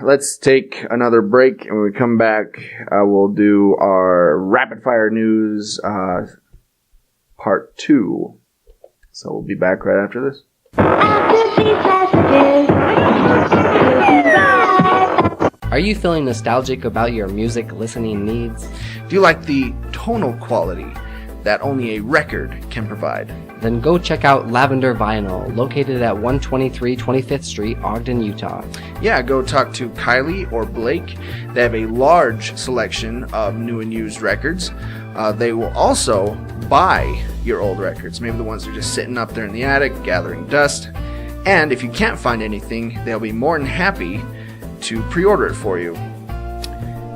let's take another break, and when we come back, we'll do our rapid fire news part 2. So we'll be back right after this. Are you feeling nostalgic about your music listening needs? Do you like the tonal quality that only a record can provide? Then go check out Lavender Vinyl, located at 123 25th Street, Ogden, Utah. Yeah, go talk to Kylie or Blake. They have a large selection of new and used records. They will also buy your old records, maybe the ones that are just sitting up there in the attic, gathering dust. And if you can't find anything, they'll be more than happy to pre-order it for you.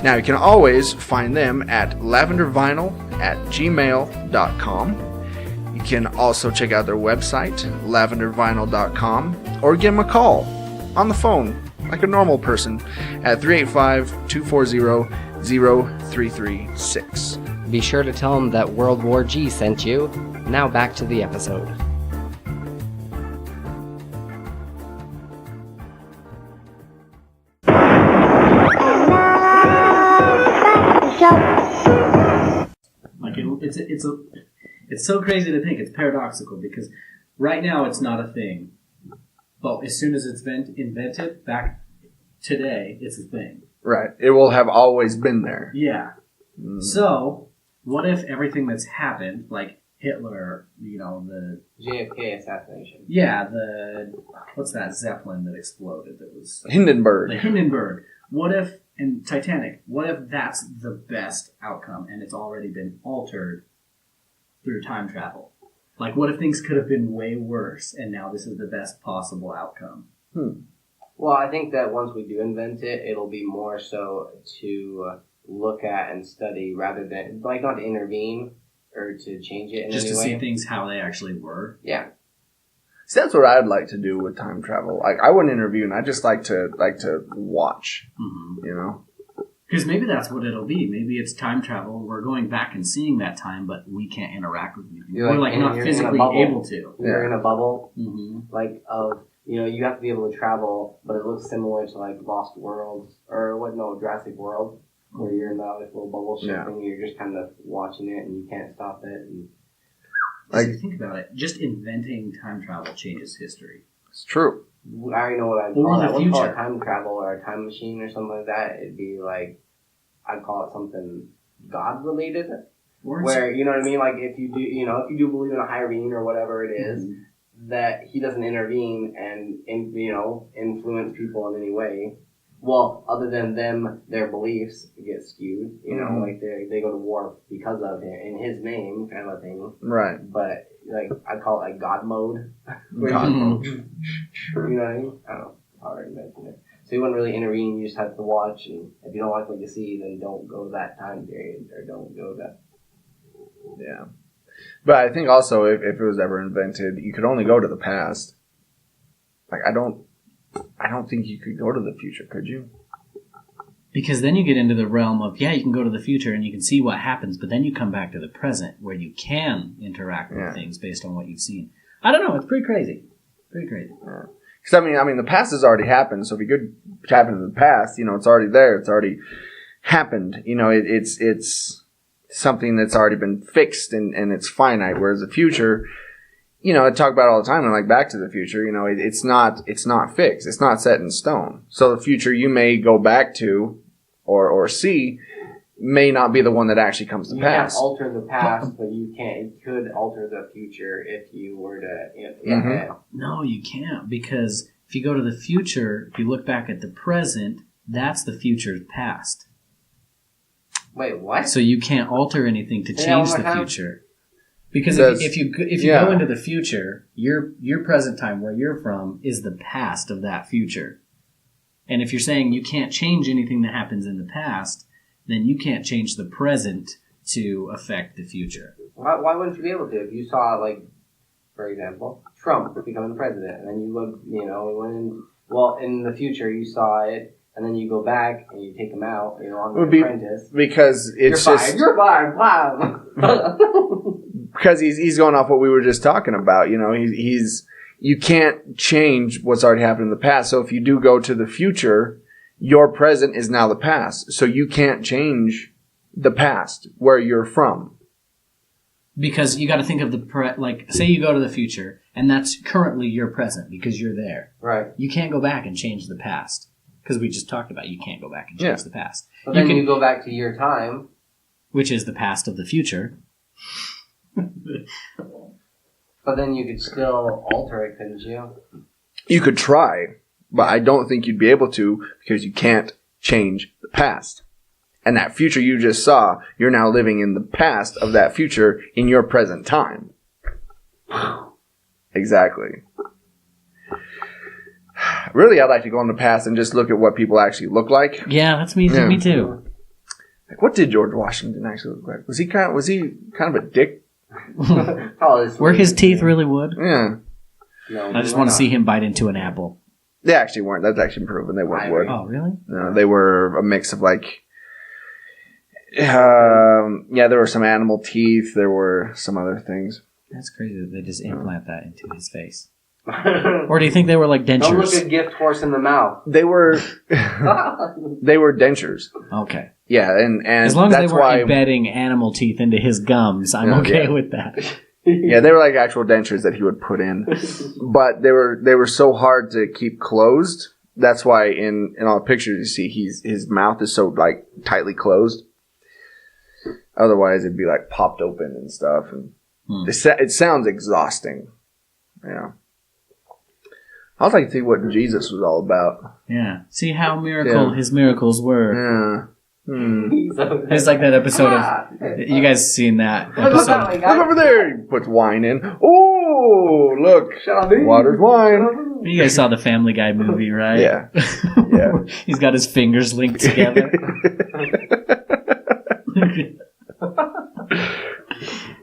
Now, you can always find them at lavendervinyl@gmail.com. You can also check out their website, lavendervinyl.com, or give them a call on the phone, like a normal person, at 385-240-0336. Be sure to tell them that World War G sent you. Now back to the episode. Like it's so crazy to think. It's paradoxical because right now it's not a thing, but as soon as it's invented back today, it's a thing. Right. It will have always been there. Yeah. So what if everything that's happened, like Hitler, the JFK assassination? Yeah, what's that Zeppelin that exploded? That was Hindenburg. The Hindenburg. What if? And Titanic, what if that's the best outcome and it's already been altered through time travel? Like, what if things could have been way worse and now this is the best possible outcome? Well, I think that once we do invent it, it'll be more so to look at and study rather than, like, not to intervene or to change it in just any to way. see things how they actually were? Yeah. See, that's what I'd like to do with time travel. Like, I wouldn't interview, and I just like to watch. Because maybe that's what it'll be. Maybe it's time travel. We're going back and seeing that time, but we can't interact with anything. We're not physically able to. You're in a bubble, Mm-hmm. You have to be able to travel, but it looks similar to like Lost Worlds Jurassic World, where you're in that little bubble ship and you're just kind of watching it and you can't stop it. And if you think about it, just inventing time travel changes history. It's true. I already know what I'd call it. I wouldn't call it time travel or a time machine or something like that. It'd be like, I'd call it something God related. Where, you know what I mean? Like if you do believe in a higher being or whatever it is, that he doesn't intervene and influence people in any way. Well, other than their beliefs get skewed. Like they go to war because of him in his name, kind of a thing. Right. But I call it like God mode. God mode. You know what I mean? I don't know. I already mentioned it. So you wouldn't really intervene. You just have to watch, and if you don't like what you see, then don't go that time period, or don't go that. Yeah. But I think also if it was ever invented, you could only go to the past. Like I don't think you could go to the future, could you? Because then you get into the realm of, you can go to the future and you can see what happens, but then you come back to the present where you can interact with things based on what you've seen. I don't know. It's pretty crazy. Pretty crazy. Yeah. Because I mean, the past has already happened. So if you could tap into the past, it's already there. It's already happened. It's something that's already been fixed and it's finite. Whereas the future, I talk about it all the time. And like Back to the Future, it's not fixed. It's not set in stone. So the future you may go back to or see may not be the one that actually comes to pass. You can't alter the past, but you could alter the future if you were to. No, you can't, because if you go to the future, if you look back at the present, that's the future's past. Wait, what? So you can't alter anything to change the future. Because if you go into the future, your present time where you're from is the past of that future. And if you're saying you can't change anything that happens in the past, then you can't change the present to affect the future. Why wouldn't you be able to? If you saw, like, for example, Trump becoming president, and then you look, in the future you saw it, and then you go back and you take him out, on The Apprentice. Because it's You're fired. Wow. Because he's going off what we were just talking about. You can't change what's already happened in the past. So if you do go to the future, your present is now the past. So you can't change the past where you're from. Because you got to think of say you go to the future, and that's currently your present because you're there. Right. You can't go back and change the past. Because we just talked about you can't go back and change the past. But then you go back to your time. Which is the past of the future. But then you could still alter it, couldn't you? You could try, but I don't think you'd be able to because you can't change the past. And that future you just saw, you're now living in the past of that future in your present time. Exactly. Really, I'd like to go in the past and just look at what people actually look like. Yeah, that's me. Yeah. Me too. Like, what did George Washington actually look like? Was he kind of a dick? Were his teeth really wood? Yeah. No, I just want to see him bite into an apple. They actually weren't. That's actually proven. They weren't wood. Oh, really? No, they were a mix of there were some animal teeth. There were some other things. That's crazy that they just implant that into his face. Or do you think they were like dentures? Don't look a gift horse in the mouth. They were dentures. Okay. Yeah, and as long as they weren't embedding animal teeth into his gums, I'm okay with that. Yeah, they were like actual dentures that he would put in, but they were so hard to keep closed. That's why in all the pictures you see, his mouth is so like tightly closed. Otherwise, it'd be like popped open and stuff, and it sounds exhausting. Yeah. I'd like to see what Jesus was all about. Yeah. See how his miracles were. Yeah. It's like that episode of... You guys seen that episode? Look over there! He puts wine in. Oh, look. Water's wine. You guys saw the Family Guy movie, right? Yeah. Yeah. He's got his fingers linked together.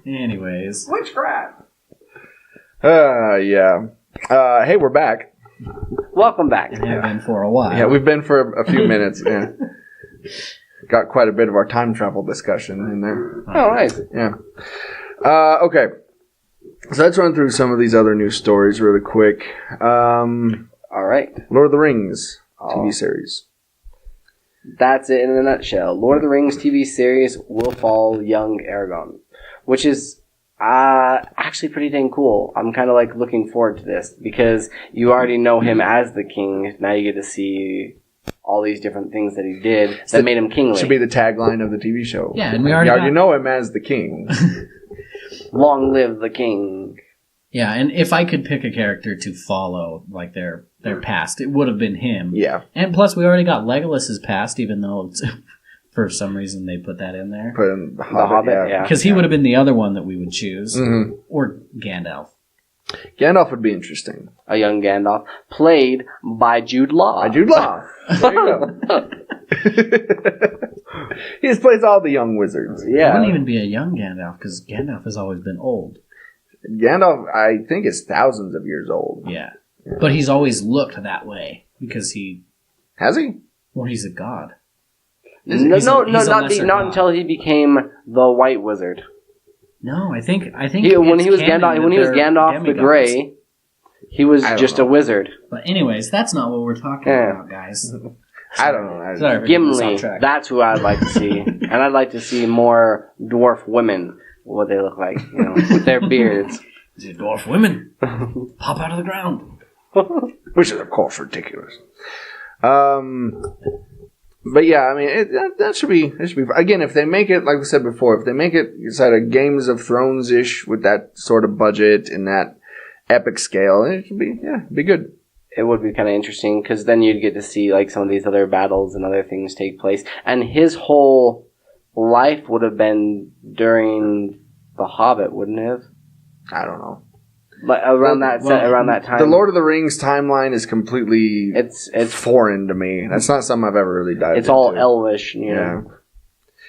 Anyways. Witchcraft! Yeah. Hey, we're back. Welcome back. We have been for a while. Yeah, we've been for a few minutes. Yeah. Got quite a bit of our time travel discussion in there. Oh, nice. Yeah. Okay. So let's run through some of these other news stories really quick. All right. Lord of the Rings TV series. That's it in a nutshell. Lord of the Rings TV series will follow young Aragorn, which is actually pretty dang cool. I'm kind of like looking forward to this because you already know him as the king. Now you get to see all these different things that he did that made him kingly. Should be the tagline of the TV show. Yeah, and we already know him as the king. Long live the king. Yeah, and if I could pick a character to follow, like their past, it would have been him. Yeah. And plus, we already got Legolas's past, even though it's For some reason, they put that in there. Put in the Hobbit, yeah. Because he would have been the other one that we would choose. Mm-hmm. Or Gandalf. Gandalf would be interesting. A young Gandalf. Played by Jude Law. There you go. He just plays all the young wizards. It wouldn't even be a young Gandalf, because Gandalf has always been old. Gandalf, I think, is thousands of years old. Yeah. But he's always looked that way, because he... Has he? Well, he's a god. Not until he became the White Wizard. No, I think when he was Gandalf the Grey, he was just a wizard. But anyways, that's not what we're talking about, guys. I don't know. Sorry, Gimli, that's who I'd like to see. And I'd like to see more dwarf women, what they look like, with their beards. These dwarf women pop out of the ground. Which is, of course, ridiculous. But yeah, I mean, that should be. Again, if they make it, like we said before, if they make it sort of Games of Thrones-ish with that sort of budget and that epic scale, it should be good. It would be kind of interesting, because then you'd get to see like some of these other battles and other things take place. And his whole life would have been during The Hobbit, wouldn't it have? I don't know. But around that time. The Lord of the Rings timeline is completely it's foreign to me. That's not something I've ever really dived into. It's all elvish, Yeah.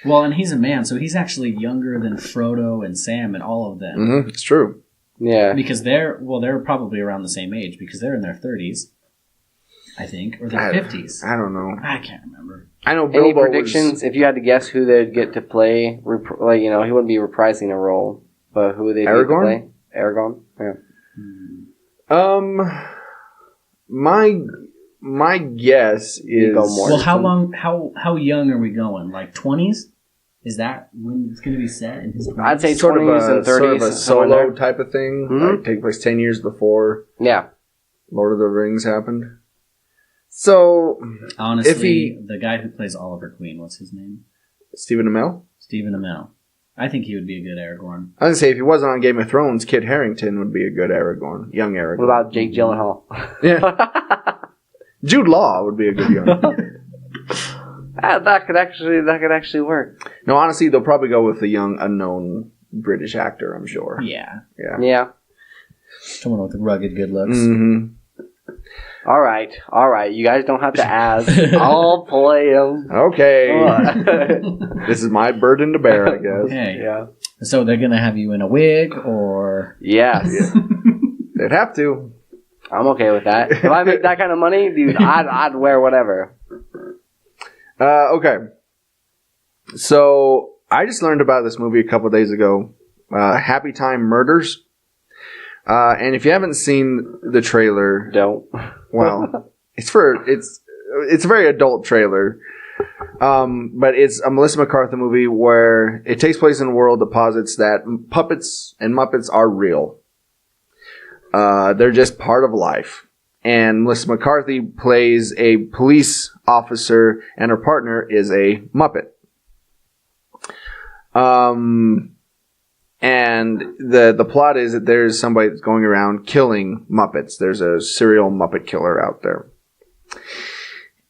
Well, and he's a man, so he's actually younger than Frodo and Sam and all of them. Mm-hmm. It's true. Yeah. Because they're probably around the same age, because they're in their 30s, I think, or their 50s. I don't know. I can't remember. I know Bilbo. Any predictions? If you had to guess who they'd get to play, he wouldn't be reprising a role, but who they'd get to play? Aragorn? Yeah. My guess is... Well, how young are we going? Like 20s? Is that when it's going to be set in his 20s? I'd say sort 20s and 30s. Sort of a solo type of thing. Mm-hmm. Like take place 10 years before Lord of the Rings happened. So, honestly, the guy who plays Oliver Queen, what's his name? Stephen Amell? Stephen Amell. I think he would be a good Aragorn. I was going to say, if he wasn't on Game of Thrones, Kit Harington would be a good Aragorn. Young Aragorn. What about Jake Gyllenhaal? Yeah. Jude Law would be a good young That could actually work. No, honestly, they'll probably go with the young, unknown British actor, I'm sure. Yeah. Someone with rugged good looks. Mm-hmm. All right. You guys don't have to ask. I'll play him. Okay. This is my burden to bear, I guess. Okay. Yeah. So they're gonna have you in a wig, or yes, they'd have to. I'm okay with that. If I make that kind of money, dude, I'd wear whatever. Okay. So I just learned about this movie a couple of days ago. Happy Time Murders. And if you haven't seen the trailer, don't. Well, it's a very adult trailer. But it's a Melissa McCarthy movie where it takes place in a world that posits that puppets and Muppets are real. They're just part of life. And Melissa McCarthy plays a police officer, and her partner is a Muppet. And the plot is that there's somebody that's going around killing Muppets. There's a serial Muppet killer out there.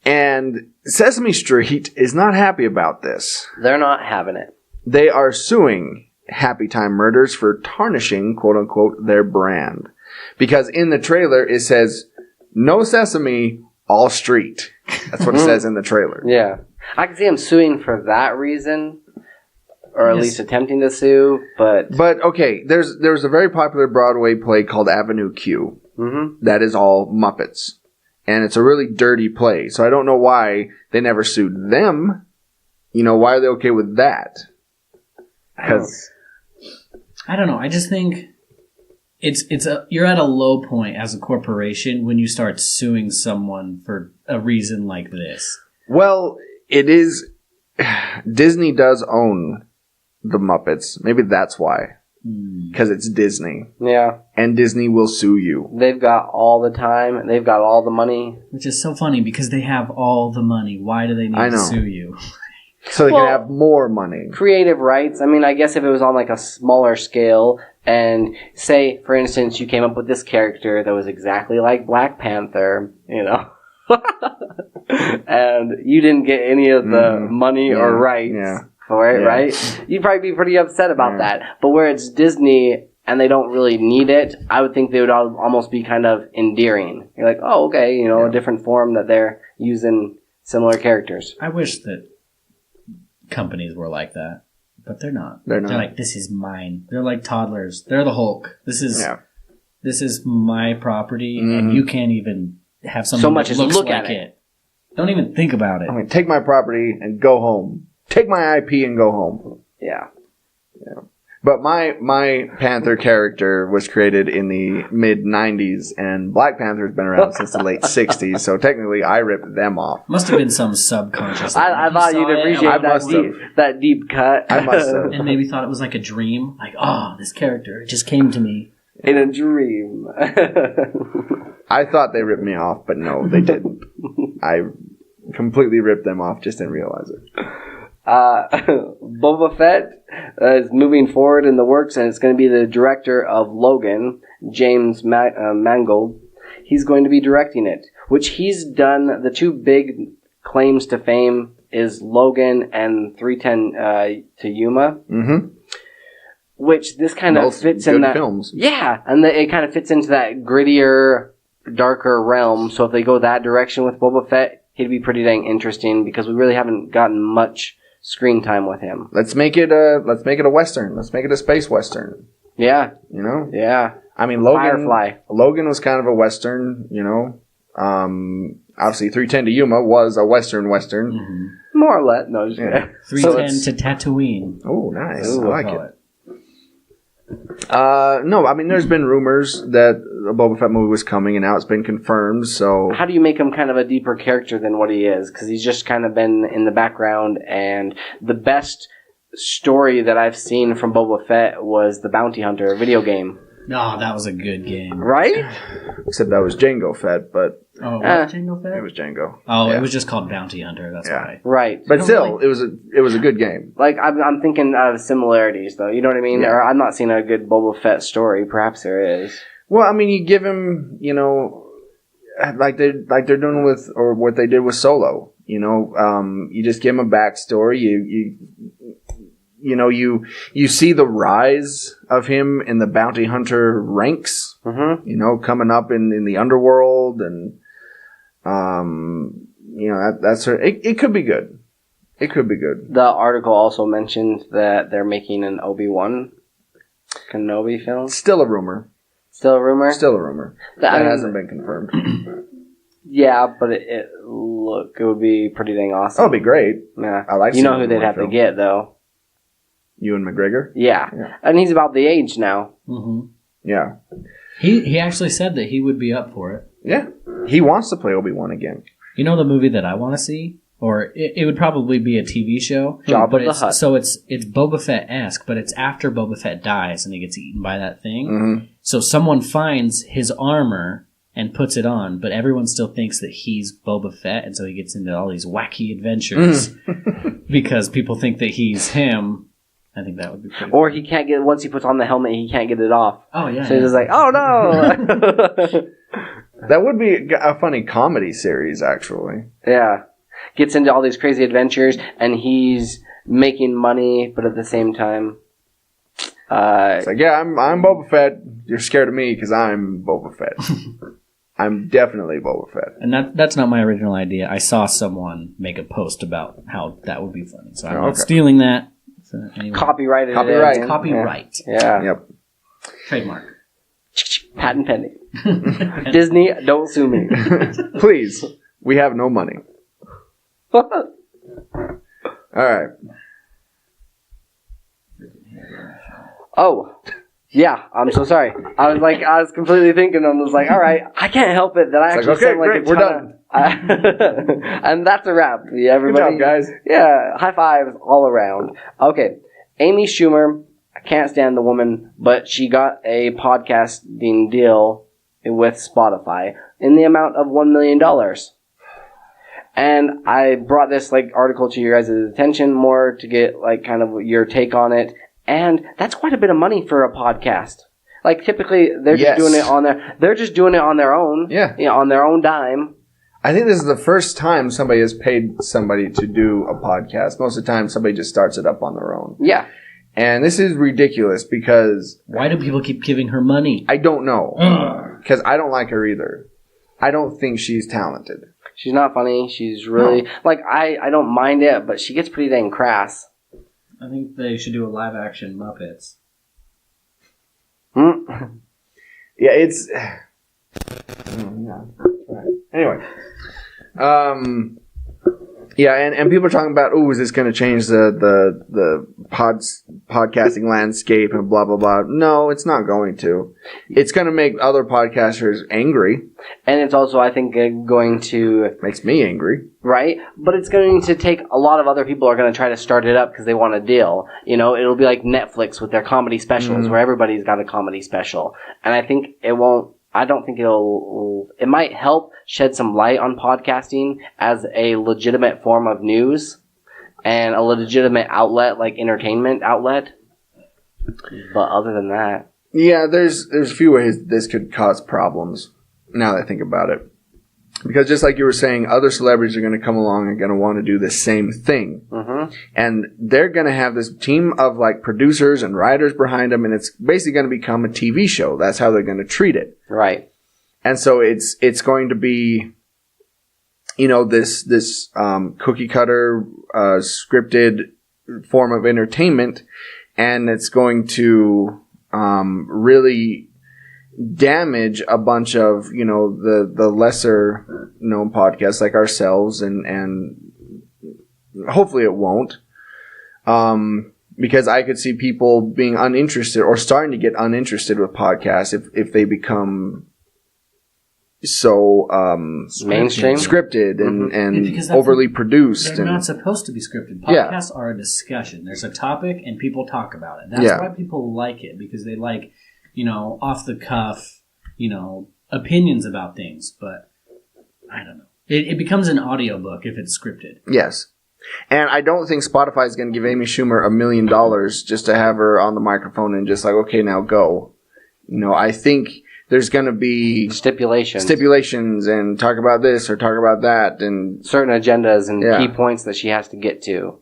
And Sesame Street is not happy about this. They're not having it. They are suing Happy Time Murders for tarnishing, quote unquote, their brand. Because in the trailer it says, no Sesame, all street. That's what it says in the trailer. Yeah. I can see them suing for that reason. Or at least attempting to sue, but okay, there's a very popular Broadway play called Avenue Q. Mm-hmm. That is all Muppets, and it's a really dirty play. So I don't know why they never sued them. Why are they okay with that? Because I don't know. I just think you're at a low point as a corporation when you start suing someone for a reason like this. Well, it is. Disney does own the Muppets. Maybe that's why. Because it's Disney. Yeah. And Disney will sue you. They've got all the time. They've got all the money. Which is so funny because they have all the money. Why do they need to sue you? So they can have more money. Creative rights. I mean, I guess if it was on like a smaller scale and say, for instance, you came up with this character that was exactly like Black Panther, and you didn't get any of the money or rights for it, right? You'd probably be pretty upset about that. But where it's Disney and they don't really need it, I would think they would almost be kind of endearing. You're like, oh, okay, you know, a different form that they're using similar characters. I wish that companies were like that, but they're not. They're not. They're like, this is mine. They're like toddlers. They're the Hulk. This is my property, and you can't even have something So much that as looks look like at it. Don't even think about it. I mean, take my property and go home. Take my IP and go home. Yeah. But my Panther character was created in the mid-90s, and Black Panther's been around since the late 60s, so technically I ripped them off. Must have been some subconscious. I thought you'd appreciate that deep cut. I must have. And maybe thought it was like a dream. Like, this character, it just came to me. In a dream. I thought they ripped me off, but no, they didn't. I completely ripped them off, just didn't realize it. Boba Fett is moving forward in the works, and it's going to be the director of Logan, James Mangold. He's going to be directing it, which he's done. The two big claims to fame is Logan and 310 to Yuma. Mm-hmm. Which this kind of fits in that films. Yeah, and it kind of fits into that grittier, darker realm. So if they go that direction with Boba Fett, he'd be pretty dang interesting because we really haven't gotten much screen time with him. Let's make it a western. Let's make it a space western. Yeah, you know. Yeah, I mean, Logan. Firefly. Logan was kind of a western. You know, obviously 310 to Yuma was a western. Mm-hmm. More or less. No, just 310 to Tatooine. Oh, nice. I like it. No, I mean, there's been rumors that a Boba Fett movie was coming, and now it's been confirmed, so... How do you make him kind of a deeper character than what he is? Because he's just kind of been in the background, and the best story that I've seen from Boba Fett was the Bounty Hunter video game. No, that was a good game. Right? Except that was Jango Fett, but... Oh, was Jango Fett? It was Jango. Oh, it was just called Bounty Hunter, that's why. Right. But still, it was a good game. Like, I'm thinking of similarities, though. You know what I mean? Yeah. Or I'm not seeing a good Boba Fett story. Perhaps there is. Well, I mean, you give him, you know, like they're doing with, or what they did with Solo. You know, you just give him a backstory. You know, you see the rise of him in the bounty hunter ranks. Mm-hmm. You know, coming up in the underworld, and you know, that's it could be good. It could be good. The article also mentioned that they're making an Obi-Wan Kenobi film. Still a rumor. Still a rumor? Still a rumor. That hasn't been confirmed. Yeah, but it would be pretty dang awesome. Oh, it'd be great. Yeah. I like. You know who they'd have to get though? Ewan McGregor. Yeah, and he's about the age now. Mm-hmm. Yeah. He actually said that he would be up for it. Yeah. He wants to play Obi-Wan again. You know the movie that I want to see? Or it would probably be a TV show. Jabba the Hutt. So it's Boba Fett-esque, but it's after Boba Fett dies and he gets eaten by that thing. Mm-hmm. So someone finds his armor and puts it on, but everyone still thinks that he's Boba Fett, and so he gets into all these wacky adventures because people think that he's him. I think that would be pretty Or he can't get, once he puts on the helmet, he can't get it off. Oh, yeah. So he's just like, oh no! That would be a funny comedy series, actually. Yeah. Gets into all these crazy adventures, and he's making money, but at the same time... it's like, yeah, I'm Boba Fett. You're scared of me because I'm Boba Fett. I'm definitely Boba Fett. And that's not my original idea. I saw someone make a post about how that would be funny. So I'm not stealing that. So anyway. Copyrighted. Copyright. Yeah. Yep. Trademark. Patent pending. Disney, don't sue me. Please. We have no money. All right. Oh, yeah. I'm so sorry. I was completely thinking. I was like, all right. I can't help it that I actually okay, sound like great, we're done. And that's a wrap. Yeah, everybody. Good job, guys. Yeah, high fives all around. Okay, Amy Schumer. I can't stand the woman, but she got a podcasting deal with Spotify in the amount of $1 million. And I brought this article to your guys' attention more to get kind of your take on it. And that's quite a bit of money for a podcast. Typically they're just doing it on their own. Yeah. On their own dime. I think this is the first time somebody has paid somebody to do a podcast. Most of the time, somebody just starts it up on their own. Yeah. And this is ridiculous because... Why do people keep giving her money? I don't know. Because I don't like her either. I don't think she's talented. She's not funny. She's really... Like, I don't mind it, but she gets pretty dang crass. I think they should do a live-action Muppets. Yeah, it's... yeah. Right. Anyway. Yeah, and people are talking about, is this going to change the podcasting landscape and blah, blah, blah. No, it's not going to. It's going to make other podcasters angry. And it's also, I think, going to... Makes me angry. Right? But it's going to take a lot of other people are going to try to start it up because they want a deal. You know, it'll be like Netflix with their comedy specials where everybody's got a comedy special. And I think it won't... I don't think it might help shed some light on podcasting as a legitimate form of news and a legitimate outlet, like entertainment outlet. But other than that. Yeah, there's a few ways this could cause problems now that I think about it. Because just like you were saying, other celebrities are going to come along and going to want to do the same thing. Mm-hmm. And they're going to have this team of like producers and writers behind them, and it's basically going to become a TV show. That's how they're going to treat it. Right. And so it's going to be, you know, this cookie cutter, scripted form of entertainment, and it's going to really damage a bunch of, you know, the lesser known podcasts like ourselves, and hopefully it won't, because I could see people being uninterested or starting to get uninterested with podcasts if they become so mainstream, scripted and overly produced. They're not supposed to be scripted. Podcasts are a discussion. There's a topic and people talk about it. That's why people like it, because they like, you know, off the cuff, you know, opinions about things. But I don't know. It becomes an audiobook if it's scripted. Yes. And I don't think Spotify is going to give Amy Schumer $1 million just to have her on the microphone and just like, okay, now go. You know, I think there's going to be stipulations and talk about this or talk about that and certain agendas and key points that she has to get to.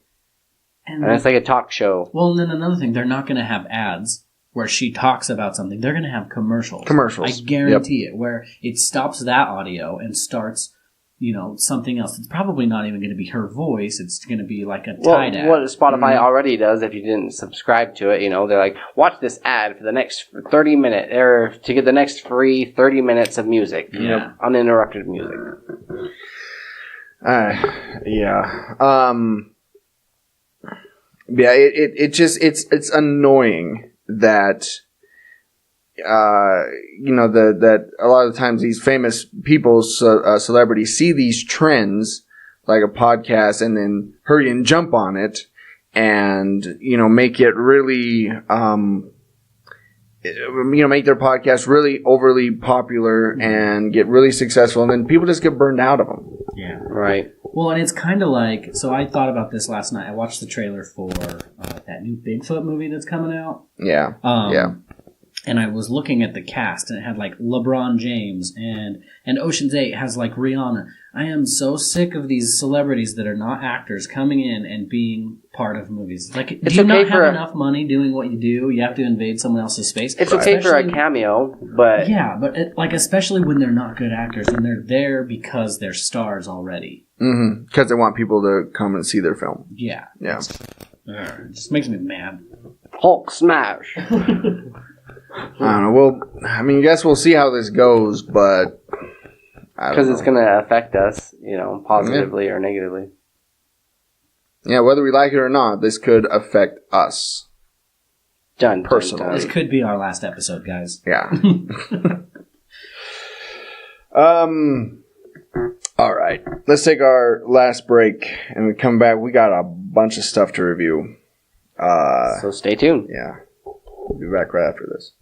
And it's like a talk show. Well, and then another thing, they're not going to have ads where she talks about something. They're going to have commercials. I guarantee it, where it stops that audio and starts, you know, something else. It's probably not even going to be her voice. It's going to be like a tied ad. What Spotify already does, if you didn't subscribe to it, you know, they're like, watch this ad for the next 30 minutes, or to get the next free 30 minutes of music, you know, uninterrupted music. It's annoying that, you know, that a lot of the times these famous people, celebrities, see these trends like a podcast and then hurry and jump on it and, you know, make it really, you know, make their podcast really overly popular and get really successful, and then people just get burned out of them. Yeah. Right. Well, and it's kind of like, so I thought about this last night. I watched the trailer for that new Bigfoot movie that's coming out. Yeah. And I was looking at the cast, and it had like LeBron James, and Ocean's 8 has like Rihanna. I am so sick of these celebrities that are not actors coming in and being part of movies. Like, do you not have enough money doing what you do? You have to invade someone else's space? It's okay for a cameo, but... Yeah, but like, especially when they're not good actors, and they're there because they're stars already. Mm-hmm. Because they want people to come and see their film. Yeah. Yeah. It just makes me mad. Hulk smash. I don't know. Well, I mean, I guess we'll see how this goes, but because it's going to affect us, you know, positively or negatively. Yeah, whether we like it or not, this could affect us. Personally. This could be our last episode, guys. Yeah. All right. Let's take our last break, and we come back. We got a bunch of stuff to review. So stay tuned. Yeah. We'll be back right after this.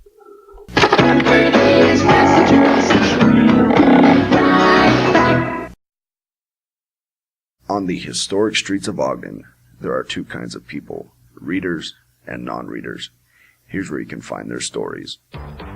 On the historic streets of Ogden, there are two kinds of people, readers and non-readers. Here's where you can find their stories.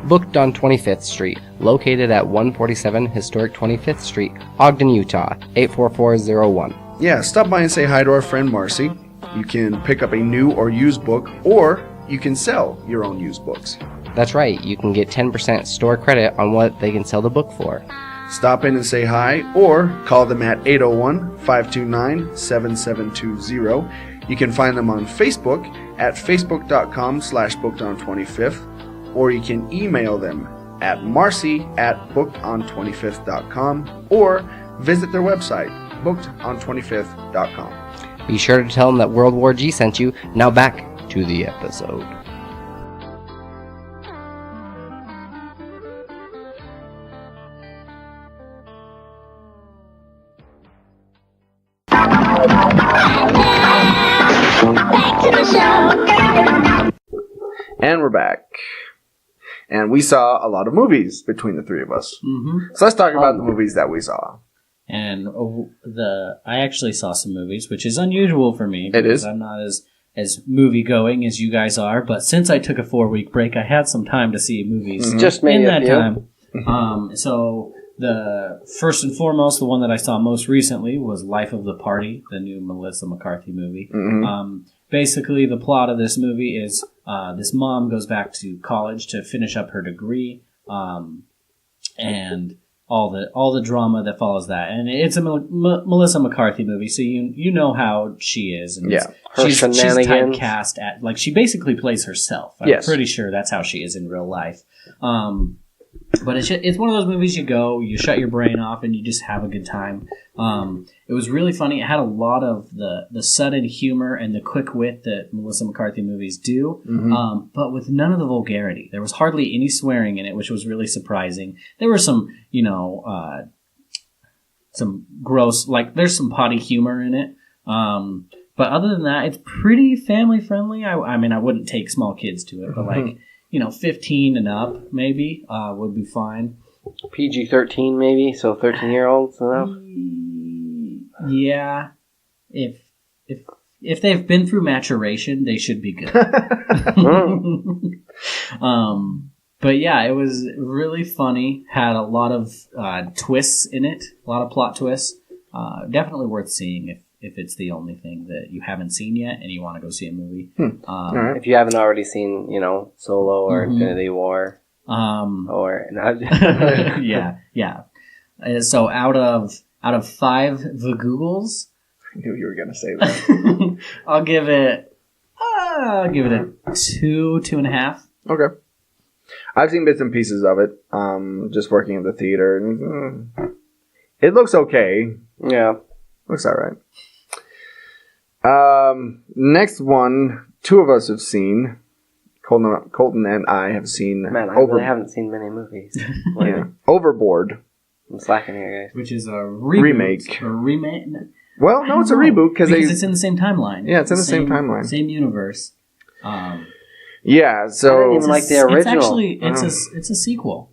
Booked on 25th Street, located at 147 Historic 25th Street, Ogden, Utah, 84401. Yeah, stop by and say hi to our friend Marcy. You can pick up a new or used book, or you can sell your own used books. That's right, you can get 10% store credit on what they can sell the book for. Stop in and say hi, or call them at 801-529-7720. You can find them on Facebook at facebook.com/bookedon25th, or you can email them at marcy@bookedon25th.com, or visit their website, bookedon25th.com. Be sure to tell them that World War G sent you. Now back to the episode. And we're back. And we saw a lot of movies between the three of us. Mm-hmm. So let's talk about the movies that we saw. And I actually saw some movies, which is unusual for me. It is. I'm not as movie going as you guys are. But since I took a 4-week break, I had some time to see movies. Mm-hmm. Just maybe in that a few. time. So the first and foremost, the one that I saw most recently was Life of the Party, the new Melissa McCarthy movie. Mm-hmm. Basically, the plot of this movie is this mom goes back to college to finish up her degree, and all the drama that follows that. And it's a Melissa McCarthy movie, so you know how she is. And Yeah, she's shenanigans. typecast at, like, she basically plays herself. I'm pretty sure that's how she is in real life. But it's one of those movies you shut your brain off, and you just have a good time. It was really funny. It had a lot of the sudden humor and the quick wit that Melissa McCarthy movies do, but with none of the vulgarity. There was hardly any swearing in it, which was really surprising. There were some gross, like, there's some potty humor in it. But other than that, it's pretty family friendly. I mean, I wouldn't take small kids to it, but 15 and up maybe would be fine. PG-13 maybe, so 13-year-olds enough. Yeah, if they've been through maturation, they should be good. But yeah, it was really funny. Had a lot of twists in it, a lot of plot twists. Definitely worth seeing if it's the only thing that you haven't seen yet and you want to go see a movie. Right. If you haven't already seen, Solo or Infinity War, or yeah. So out of 5 Vagoogles, I knew you were going to say that. I'll give it a 2.5. Okay. I've seen bits and pieces of it, just working at the theater. And, it looks okay. Yeah. Looks alright. Next one, 2 of us have seen. Colton and I have seen. Man, I really haven't seen many movies. Yeah. Overboard. I'm slacking here, guys. Which is a remake. A remake? Well, no, it's a reboot because it's in the same timeline. Yeah, it's in the same timeline. Same universe. Yeah, so I didn't even like the original. It's a sequel.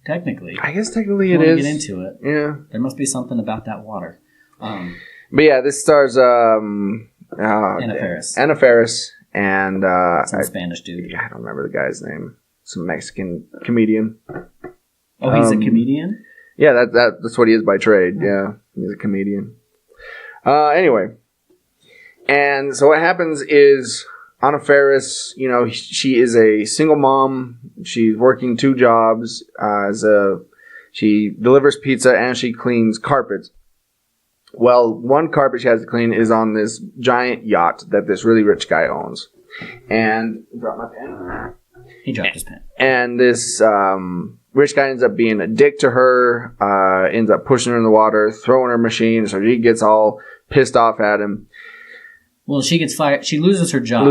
Technically, I guess technically it is. Get into it. Yeah, there must be something about that water. But yeah, this stars Anna Faris. Anna Faris and some Spanish dude. I don't remember the guy's name. Some Mexican comedian. Oh, he's a comedian? Yeah, that's what he is by trade. Yeah, he's a comedian. Anyway, and so what happens is Anna Faris, she is a single mom. She's working 2 jobs. She delivers pizza and she cleans carpets. Well, one carpet she has to clean is on this giant yacht that this really rich guy owns. And drop my pen. He dropped his pen. And this rich guy ends up being a dick to her. Ends up pushing her in the water, throwing her machine, so she gets all pissed off at him. Well, she gets fired. She loses her job.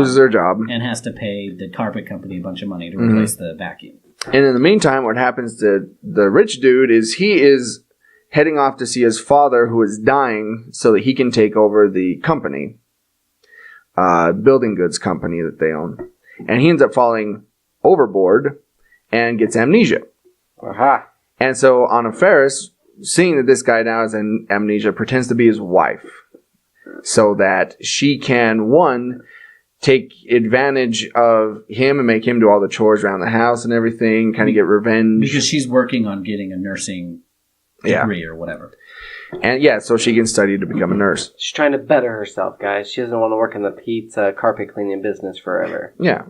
And has to pay the carpet company a bunch of money to replace the vacuum. And in the meantime, what happens to the rich dude is he is heading off to see his father, who is dying, so that he can take over the company, building goods company that they own. And he ends up falling overboard and gets amnesia. Aha. And so Anna Faris, seeing that this guy now has amnesia, pretends to be his wife, so that she can, 1, take advantage of him and make him do all the chores around the house and everything, kind of get revenge. Because she's working on getting a nursing degree or whatever. And so she can study to become a nurse. She's trying to better herself, guys. She doesn't want to work in the pizza carpet cleaning business forever. Yeah.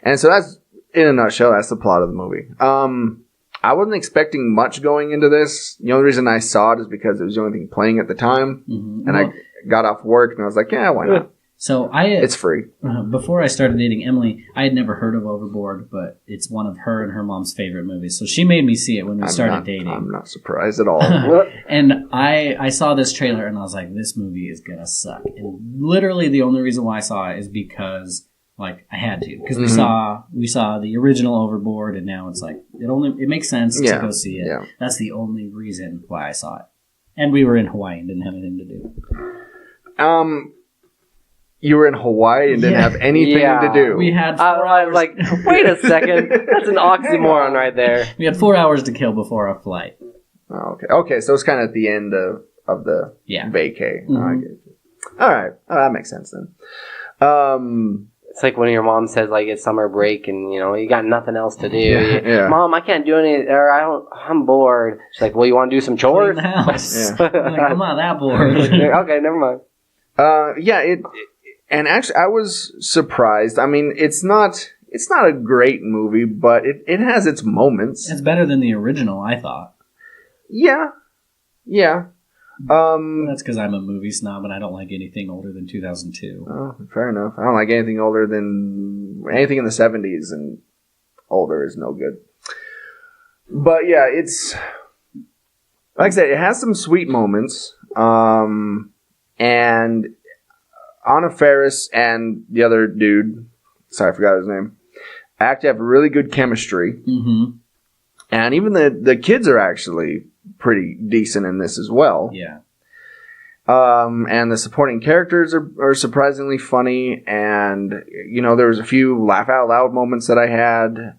And so that's, in a nutshell, that's the plot of the movie. I wasn't expecting much going into this. The only reason I saw it is because it was the only thing playing at the time. Mm-hmm. And I got off work and I was like, yeah, why not? So it's free. Before I started dating Emily, I had never heard of Overboard, but it's one of her and her mom's favorite movies. So she made me see it when we started dating. I'm not surprised at all. And I saw this trailer and I was like, this movie is gonna suck. And literally the only reason why I saw it is because I had to, because we saw the original Overboard, and now it's like it makes sense to go see it. Yeah. That's the only reason why I saw it. And we were in Hawaii and didn't have anything to do. You were in Hawaii and didn't have anything to do. We had 4 hours. I was like, wait a second. That's an oxymoron right there. We had 4 hours to kill before our flight. Oh, okay, so it's kind of at the end of the vacay. Mm-hmm. I get it. All right. Oh, that makes sense then. It's like when your mom says, it's summer break and, you got nothing else to do. Yeah. Mom, I can't do anything, or I'm bored. She's like, well, you want to do some chores? Clean the house. I'm not that bored. Okay, never mind. And actually, I was surprised. I mean, it's not a great movie, but it has its moments. It's better than the original, I thought. Yeah. That's because I'm a movie snob and I don't like anything older than 2002. Oh, fair enough. I don't like anything older than anything in the 70s, and older is no good. But yeah, it's like I said, it has some sweet moments. And Anna Faris and the other dude, sorry, I forgot his name, actually have really good chemistry. Mm-hmm. And even the kids are actually pretty decent in this as well. Yeah. And the supporting characters are surprisingly funny, and there was a few laugh out loud moments that I had.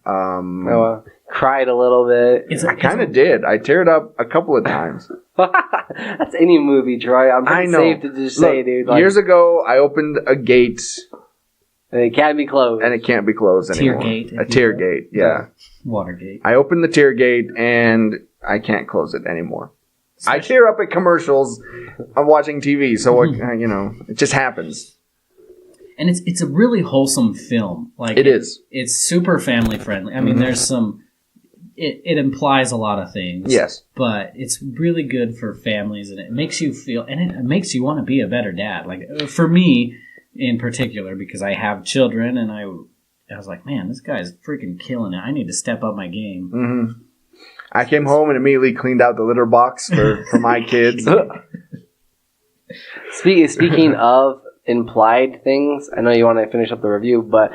Cried a little bit. I kind of did. I teared up a couple of times. That's any movie, Troy. I'm pretty safe to just say, dude. Years ago, I opened a gate. And it can't be closed. And it can't be closed anymore. A tear gate, yeah. Watergate. I opened the tear gate, and I can't close it anymore. I tear up at commercials. I'm watching TV, so it just happens. And it's a really wholesome film. It is. It's super family friendly. I mean, there's some. It implies a lot of things. Yes. But it's really good for families, and it makes you feel, and it makes you want to be a better dad. Like for me in particular, because I have children, and I was like, man, this guy's freaking killing it. I need to step up my game. Mm-hmm. I came home and immediately cleaned out the litter box for my kids. Speaking of implied things, I know you want to finish up the review, but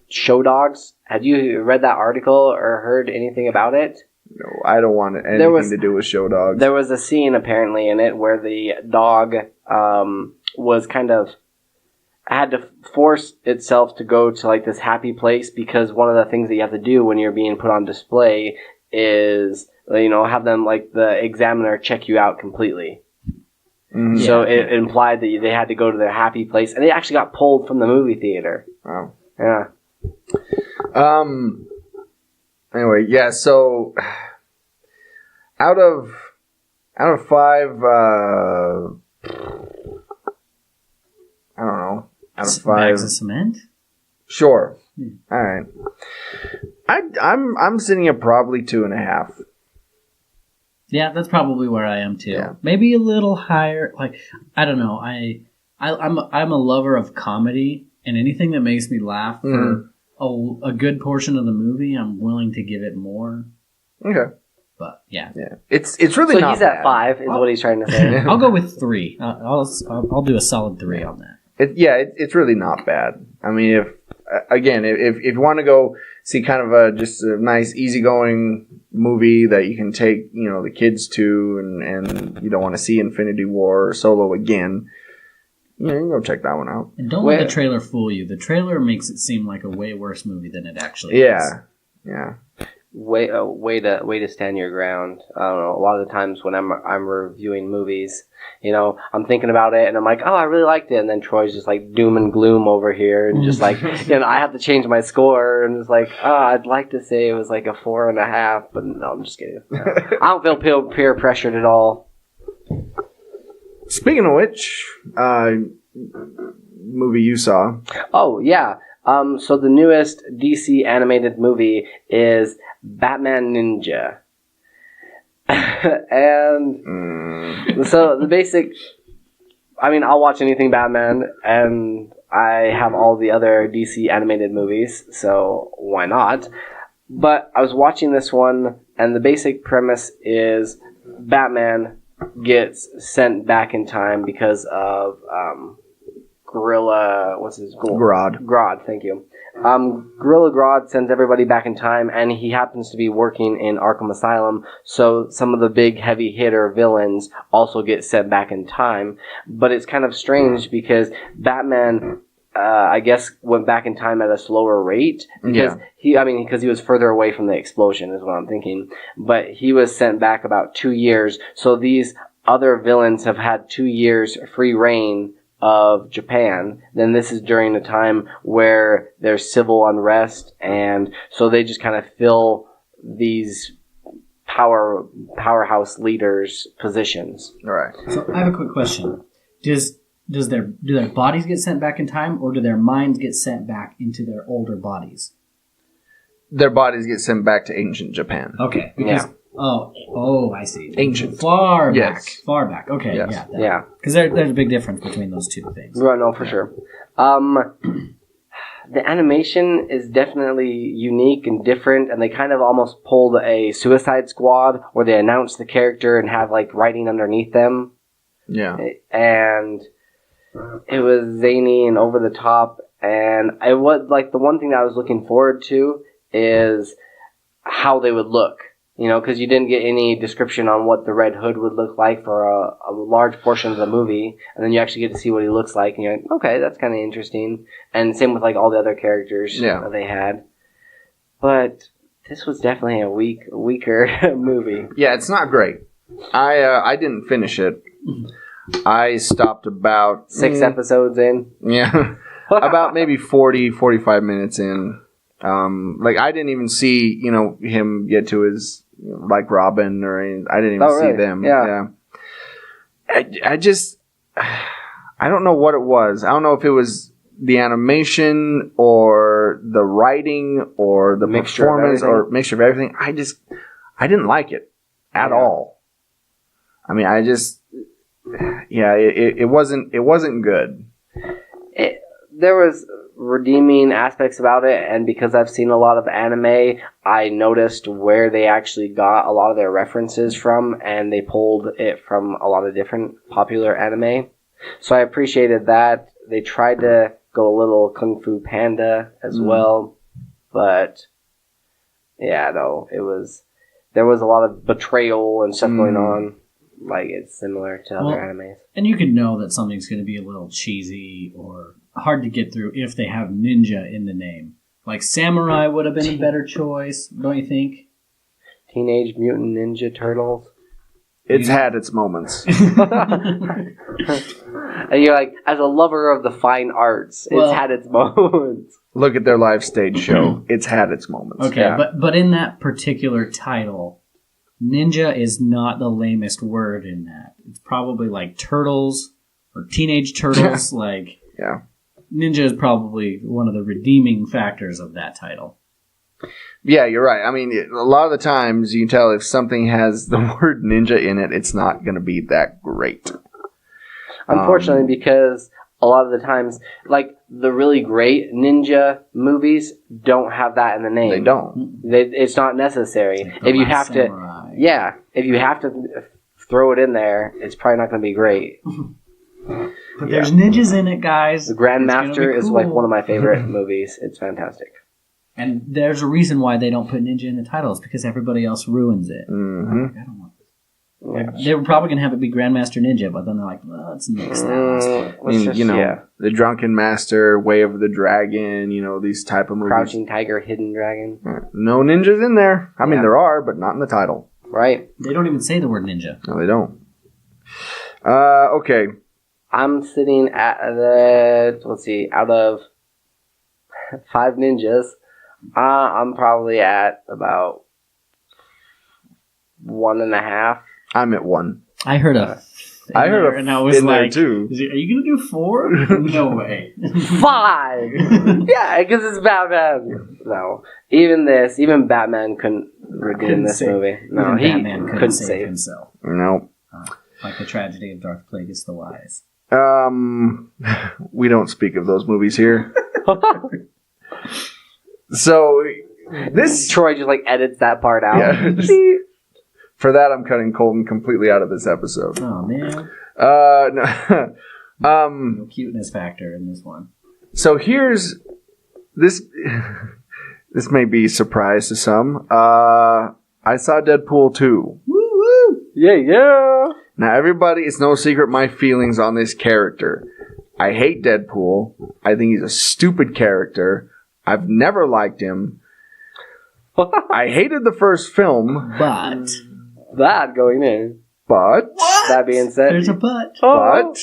show dogs, had you read that article or heard anything about it? No, I don't want anything to do with show dogs. There was a scene apparently in it where the dog was kind of had to force itself to go to this happy place, because one of the things that you have to do when you're being put on display is have them the examiner check you out completely. Mm-hmm. So it implied that they had to go to their happy place, and they actually got pulled from the movie theater. Wow. Yeah. Anyway, yeah. So out of 5, I don't know. Out of 5 bags of cement. Sure. All right. I'm sitting at probably 2.5. Yeah, that's probably where I am too. Yeah. Maybe a little higher. I don't know. I'm a lover of comedy, and anything that makes me laugh for a good portion of the movie, I'm willing to give it more. Okay. But yeah, it's really not he's at 5 is what he's trying to say. I'll go with 3. I'll do a solid 3 on that. It's really not bad. I mean, if you want to go see kind of just a nice, easygoing movie that you can take, the kids to, and you don't want to see Infinity War or Solo again, you can go check that one out. And don't let the trailer fool you. The trailer makes it seem like a way worse movie than it actually is. Yeah. way to stand your ground. I don't know. A lot of the times when I'm reviewing movies, I'm thinking about it and I'm like, oh, I really liked it, and then Troy's just like doom and gloom over here, and just like, I have to change my score, and it's like, oh, I'd like to say it was like a 4.5, but no, I'm just kidding. I don't feel peer pressured at all. Speaking of which, movie you saw? Oh yeah. So the newest DC animated movie is Batman Ninja. And so the basic, I'll watch anything Batman, and I have all the other DC animated movies, so why not? But I was watching this one, and the basic premise is Batman gets sent back in time because of Gorilla, what's his name? Grodd, thank you. Gorilla Grodd sends everybody back in time, and he happens to be working in Arkham Asylum, so some of the big heavy hitter villains also get sent back in time. But it's kind of strange because Batman, I guess, went back in time at a slower rate because because he was further away from the explosion, is what I'm thinking. But he was sent back about 2 years, so these other villains have had 2 years free reign of Japan. Then this is during a time where there's civil unrest, and so they just kind of fill these powerhouse leaders' positions. All right. So I have a quick question: do their bodies get sent back in time, or do their minds get sent back into their older bodies? Their bodies get sent back to ancient Japan. Okay. Because I see. Ancient. Far back. Okay. Yes. Yeah. Because there's a big difference between those two things. Right, no, for sure. The animation is definitely unique and different, and they kind of almost pulled a Suicide Squad where they announce the character and have like writing underneath them. Yeah. And it was zany and over the top, and I was like, the one thing that I was looking forward to is how they would look. Because you didn't get any description on what the Red Hood would look like for a large portion of the movie, and then you actually get to see what he looks like, and you're like, okay, that's kind of interesting. And same with like all the other characters that they had. But this was definitely a weaker movie. Yeah, it's not great. I didn't finish it. I stopped about 6 episodes in. Yeah, about maybe 40, 45 minutes in. I didn't even see, him get to his, like Robin or anything. I didn't even see them. Yeah. I just, I don't know what it was. I don't know if it was the animation or the writing or the performance or mixture of everything. I didn't like it at all. It wasn't good. There was redeeming aspects about it, and because I've seen a lot of anime, I noticed where they actually got a lot of their references from, and they pulled it from a lot of different popular anime. So I appreciated that. They tried to go a little Kung Fu Panda as well, but there was a lot of betrayal and stuff going on. Like, it's similar to other animes. And you can know that something's going to be a little cheesy or hard to get through if they have ninja in the name. Like Samurai would have been a better choice, don't you think? Teenage Mutant Ninja Turtles. It's had its moments. And you're like, as a lover of the fine arts, it's had its moments. Look at their live stage show. It's had its moments. Okay, but in that particular title, ninja is not the lamest word in that. It's probably like turtles or teenage turtles. Yeah. Ninja is probably one of the redeeming factors of that title. Yeah, you're right. A lot of the times you can tell if something has the word ninja in it, it's not going to be that great. Unfortunately, because a lot of the times, like the really great ninja movies don't have that in the name. They don't. It's not necessary. If you have to throw it in there, it's probably not going to be great. But there's ninjas in it, guys. The Grandmaster is like one of my favorite movies. It's fantastic. And there's a reason why they don't put ninja in the title. It's because everybody else ruins it. Mm-hmm. I don't want They were probably going to have it be Grandmaster Ninja, but then they're like, well, let's mix that last one. The Drunken Master, Way of the Dragon, these type of movies. Crouching Tiger, Hidden Dragon. No ninjas in there. I mean, there are, but not in the title. Right. They don't even say the word ninja. No, they don't. Okay. I'm sitting at out of 5 ninjas, I'm probably at about 1.5. I'm at 1. I heard a and I was in like, there too. Are you going to do 4? No way. 5! Yeah, because it's Batman. No. Even Batman couldn't redeem this movie. No, Batman couldn't save himself. No. Like the tragedy of Darth Plagueis the Wise. We don't speak of those movies here. So, this... Troy just, edits that part out. Yeah, for that, I'm cutting Colton completely out of this episode. Oh, man. No. No cuteness factor in this one. So here's... This may be a surprise to some. I saw Deadpool 2. Woo-woo! Yeah! Now, everybody, it's no secret my feelings on this character. I hate Deadpool. I think he's a stupid character. I've never liked him. I hated the first film. But... That going in. But... What? That being said... There's a but. But...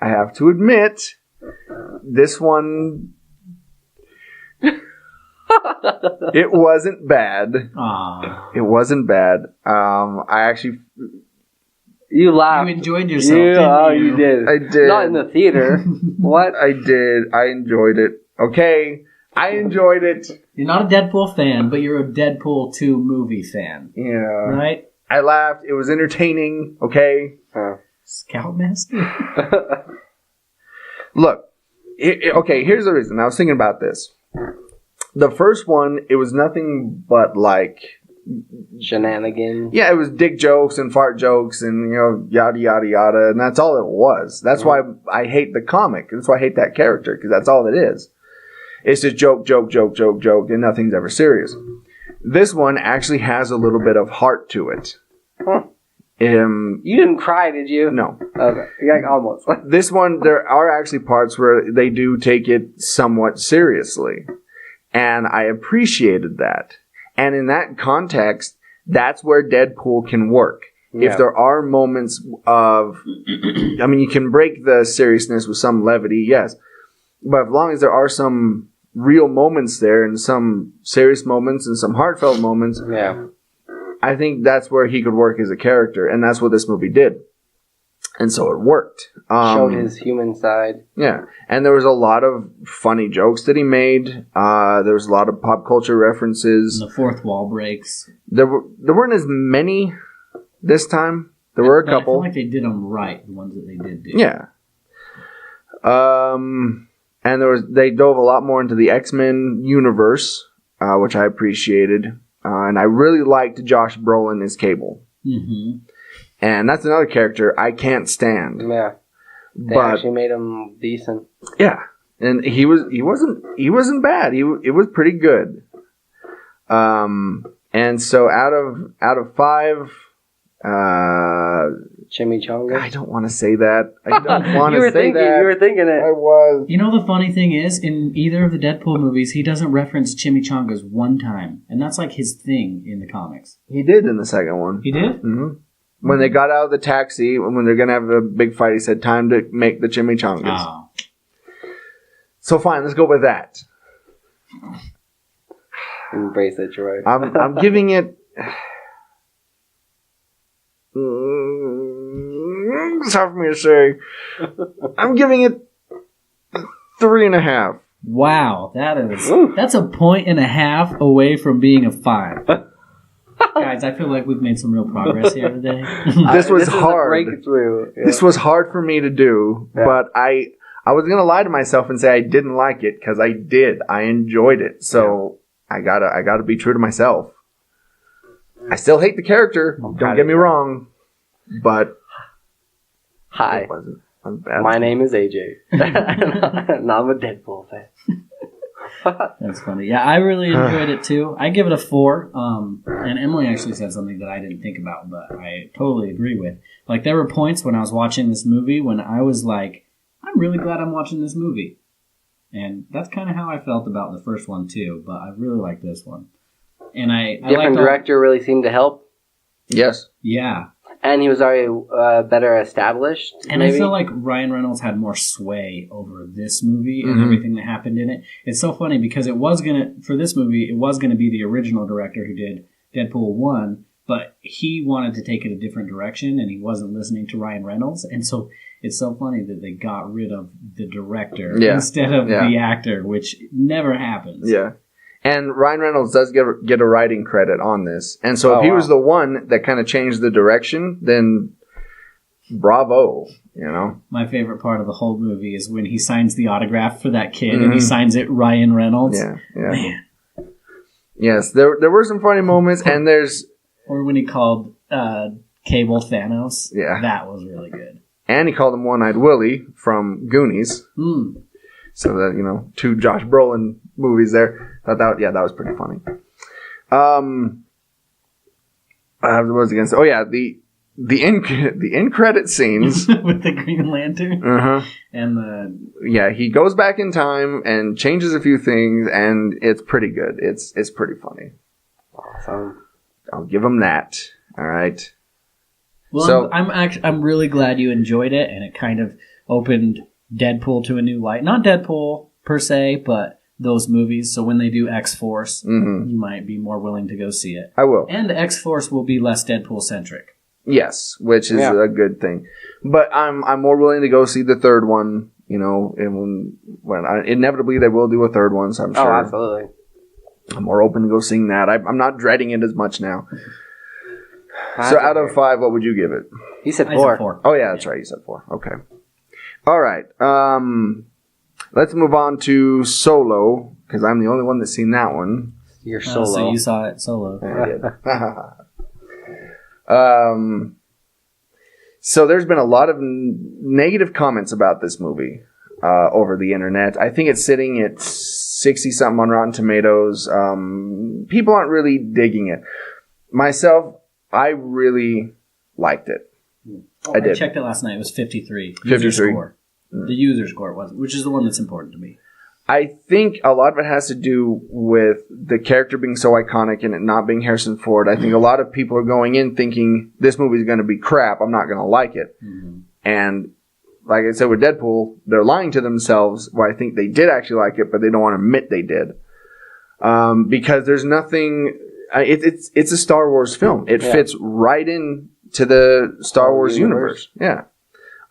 I have to admit... This one... It wasn't bad. Aww. It wasn't bad. I actually... You laughed. You enjoyed yourself, didn't you? You did. I did. Not in the theater. What? I did. I enjoyed it. Okay. I enjoyed it. You're not a Deadpool fan, but you're a Deadpool 2 movie fan. Yeah. Right? I laughed. It was entertaining. Okay. Scoutmaster? Look. Okay, here's the reason. I was thinking about this. The first one, it was nothing but shenanigans. Yeah, it was dick jokes and fart jokes and, yada, yada, yada. And that's all it was. That's why I hate the comic. That's why I hate that character, because that's all it is. It's just joke, joke, joke, joke, joke, and nothing's ever serious. This one actually has a little bit of heart to it. Huh. You didn't cry, did you? No. Okay. Almost. This one, there are actually parts where they do take it somewhat seriously. And I appreciated that. And in that context, that's where Deadpool can work. Yeah. If there are moments of... you can break the seriousness with some levity, yes. But as long as there are some real moments there and some serious moments and some heartfelt moments... Yeah. I think that's where he could work as a character, and that's what this movie did. And so it worked. Showed his human side. Yeah. And there was a lot of funny jokes that he made. There was a lot of pop culture references. And the fourth wall breaks. There weren't as many this time. There were a couple. I feel like they did them right, the ones that they did do. Yeah. And they dove a lot more into the X-Men universe, which I appreciated. And I really liked Josh Brolin as Cable. Mm-hmm. And that's another character I can't stand. Yeah. They actually made him decent. Yeah. And he wasn't bad. It was pretty good. And so out of 5, Chimichanga. I don't want to say that. I don't want to say that. You were thinking it. I was. You know, the funny thing is, in either of the Deadpool movies, he doesn't reference chimichangas one time. And that's like his thing in the comics. He did in the second one. He did? Mm-hmm. When they got out of the taxi, when they're going to have a big fight, he said, time to make the chimichangas. Oh. So fine, let's go with that. Embrace it, Troy. I'm giving it... It's hard for me to say. I'm giving it 3.5. Wow, that's a 1.5 away from being a 5. Guys, I feel like we've made some real progress here today. This was hard. Yeah. This was hard for me to do, but I was gonna lie to myself and say I didn't like it because I did. I enjoyed it, so I gotta be true to myself. I still hate the character. Don't get me wrong, but hi, my name is AJ, and I'm a Deadpool fan. That's funny. Yeah, I really enjoyed it too. I give it a 4. And Emily actually said something that I didn't think about, but I totally agree with. Like, there were points when I was watching this movie when I was like, I'm really glad I'm watching this movie. And that's kind of how I felt about the first one too, but I really like this one. And I Different director really seemed to help. Yes. Yeah. And he was already better established. And maybe? I feel like Ryan Reynolds had more sway over this movie and everything that happened in it. It's so funny because for this movie, it was going to be the original director who did Deadpool 1, but he wanted to take it a different direction and he wasn't listening to Ryan Reynolds. And so it's so funny that they got rid of the director instead of the actor, which never happens. Yeah. And Ryan Reynolds does get a writing credit on this. And so if he was the one that kind of changed the direction, then bravo, you know. My favorite part of the whole movie is when he signs the autograph for that kid and he signs it Ryan Reynolds. Yeah. Man. Yes, there were some funny moments and there's... Or when he called Cable Thanos. Yeah. That was really good. And he called him One-Eyed Willie from Goonies. So that, you know, 2 Josh Brolin movies there. That was pretty funny. What was I going to say? Oh yeah, the end credit scenes with the Green Lantern. And he goes back in time and changes a few things, and it's pretty good. It's pretty funny. Awesome. I'll give him that. All right. Well, so, I'm really glad you enjoyed it, and it kind of opened Deadpool to a new light. Not Deadpool per se, but those movies. So when they do X-Force, you might be more willing to go see it. I will. And X-Force will be less Deadpool-centric. Yes, which is a good thing. But I'm more willing to go see the third one, you know, and when inevitably they will do a third one, so I'm sure. Oh, absolutely. I'm more open to go seeing that. I'm not dreading it as much now. So out of 5, what would you give it? You said 4. I said 4. Oh yeah, that's right. You said 4. Okay. All right. Let's move on to Solo, because I'm the only one that's seen that one. You're Solo. So you saw it Solo. I did. So there's been a lot of negative comments about this movie over the internet. I think it's sitting at 60-something on Rotten Tomatoes. People aren't really digging it. Myself, I really liked it. I did. I checked it last night. It was 53. User score. The user score was, which is the one that's important to me. I think a lot of it has to do with the character being so iconic and it not being Harrison Ford. I think a lot of people are going in thinking this movie is going to be crap. I'm not going to like it. And like I said with Deadpool, they're lying to themselves. Well, I think they did actually like it, but they don't want to admit they did. Because there's nothing... It's a Star Wars film. It fits right in to the Star Wars universe. Yeah.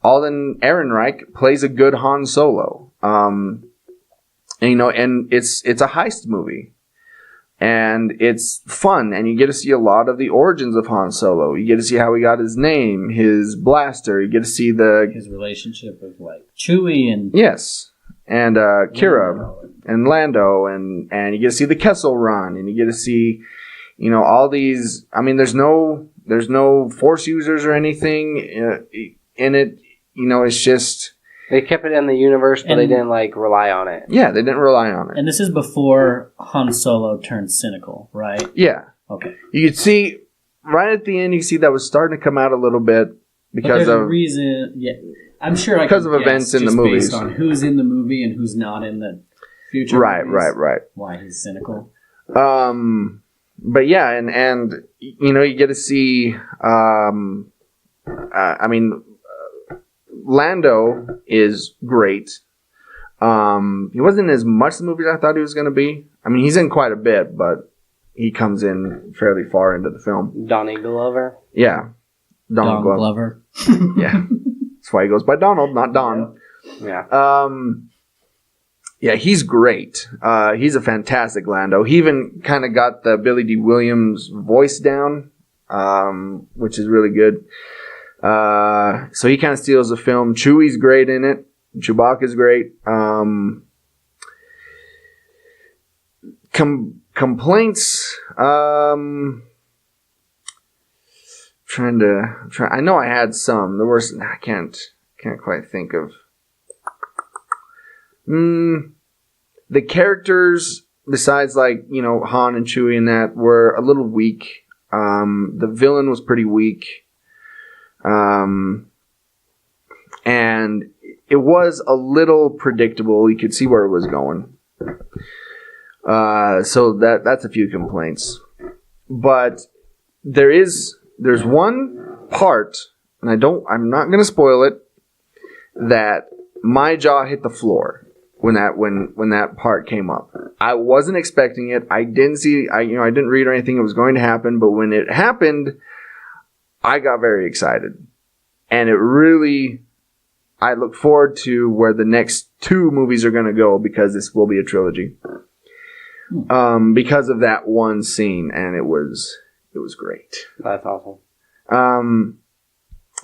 Alden Ehrenreich plays a good Han Solo. And, you know, and it's a heist movie. And it's fun, and you get to see a lot of the origins of Han Solo. You get to see how he got his name, his blaster. You get to see his relationship with, like, Chewie and... Yes. And Kira and Lando, and you get to see the Kessel Run, and you get to see... You know, all these, I mean, there's no Force users or anything in it. You know, it's just... They kept it in the universe, but they didn't, like, rely on it. Yeah, they didn't rely on it. And this is before Han Solo turned cynical, right? Yeah. Okay. You could see, right at the end, you can see that was starting to come out a little bit because of... a reason, yeah. I'm sure because of events in the movies. Based on who's in the movie and who's not in the future movies. Right. Why he's cynical. But yeah, and you know, you get to see, Lando is great. He wasn't in as much the movie as I thought he was going to be. I mean, he's in quite a bit, but he comes in fairly far into the film. Donnie Glover? Yeah. Donald Glover. Yeah. That's why he goes by Donald, not Don. Yeah. Yeah, he's great. He's a fantastic Lando. He even kind of got the Billy D. Williams voice down, which is really good. So he kind of steals the film. Chewie's great in it. Chewbacca's great. Complaints. I know I had some. The worst. I can't quite think of. the characters, besides like, Han and Chewie and that, were a little weak. The villain was pretty weak. And it was a little predictable. You could see where it was going. So that's a few complaints. But there's one part, and I'm not going to spoil it, that my jaw hit the floor when that part came up. I wasn't expecting it. I didn't read or anything it was going to happen, but when it happened, I got very excited. And I look forward to where the next 2 movies are going to go, because this will be a trilogy. Because of that one scene, and it was great. That's awesome.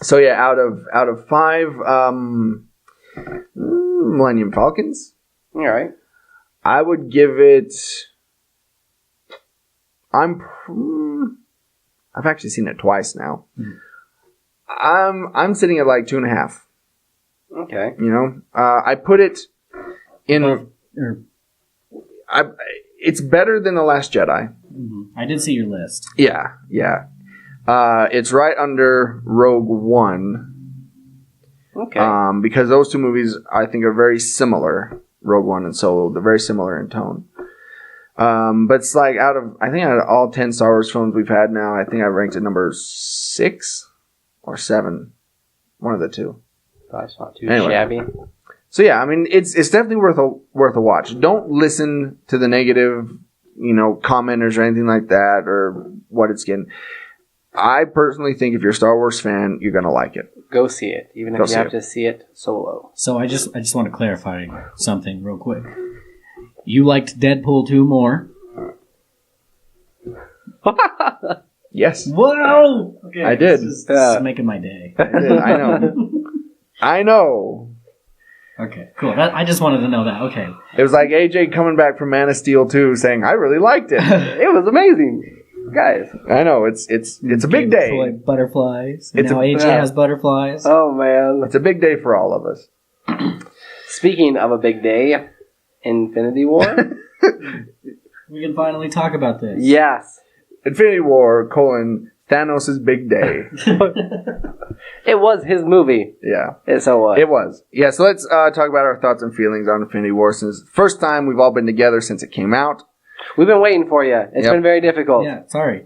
So yeah, out of 5, Millennium Falcons. All right. I would give it. I've actually seen it twice now. I'm sitting at like 2.5. Okay. I put it in. It's better than The Last Jedi. I did see your list. Yeah. It's right under Rogue One. Okay. Because those 2 movies, I think, are very similar. Rogue One and Solo, they're very similar in tone. But it's like out of all 10 Star Wars films we've had now, I think I ranked it number 6 or 7. One of the 2. That's not too shabby. So yeah, I mean, it's definitely worth a watch. Don't listen to the negative, commenters or anything like that, or what it's getting. I personally think if you're a Star Wars fan, you're gonna like it. Go see it, even if you have to see it solo. So I just want to clarify something real quick. You liked Deadpool 2 more. Yes. Whoa! Okay, I did. This is making my day. I did. I know. Okay, cool. I just wanted to know that. Okay. It was like AJ coming back from Man of Steel 2 saying, I really liked it. It was amazing. Guys. I know, it's a big day. Like butterflies. And now AJ has butterflies. Oh, man. It's a big day for all of us. Speaking of a big day, Infinity War. We can finally talk about this. Yes. Infinity War, Thanos' big day. It was his movie. Yeah. So what? It was. Yeah, so let's talk about our thoughts and feelings on Infinity War, since the first time we've all been together since it came out. We've been waiting for you. It's been very difficult. Yeah, sorry.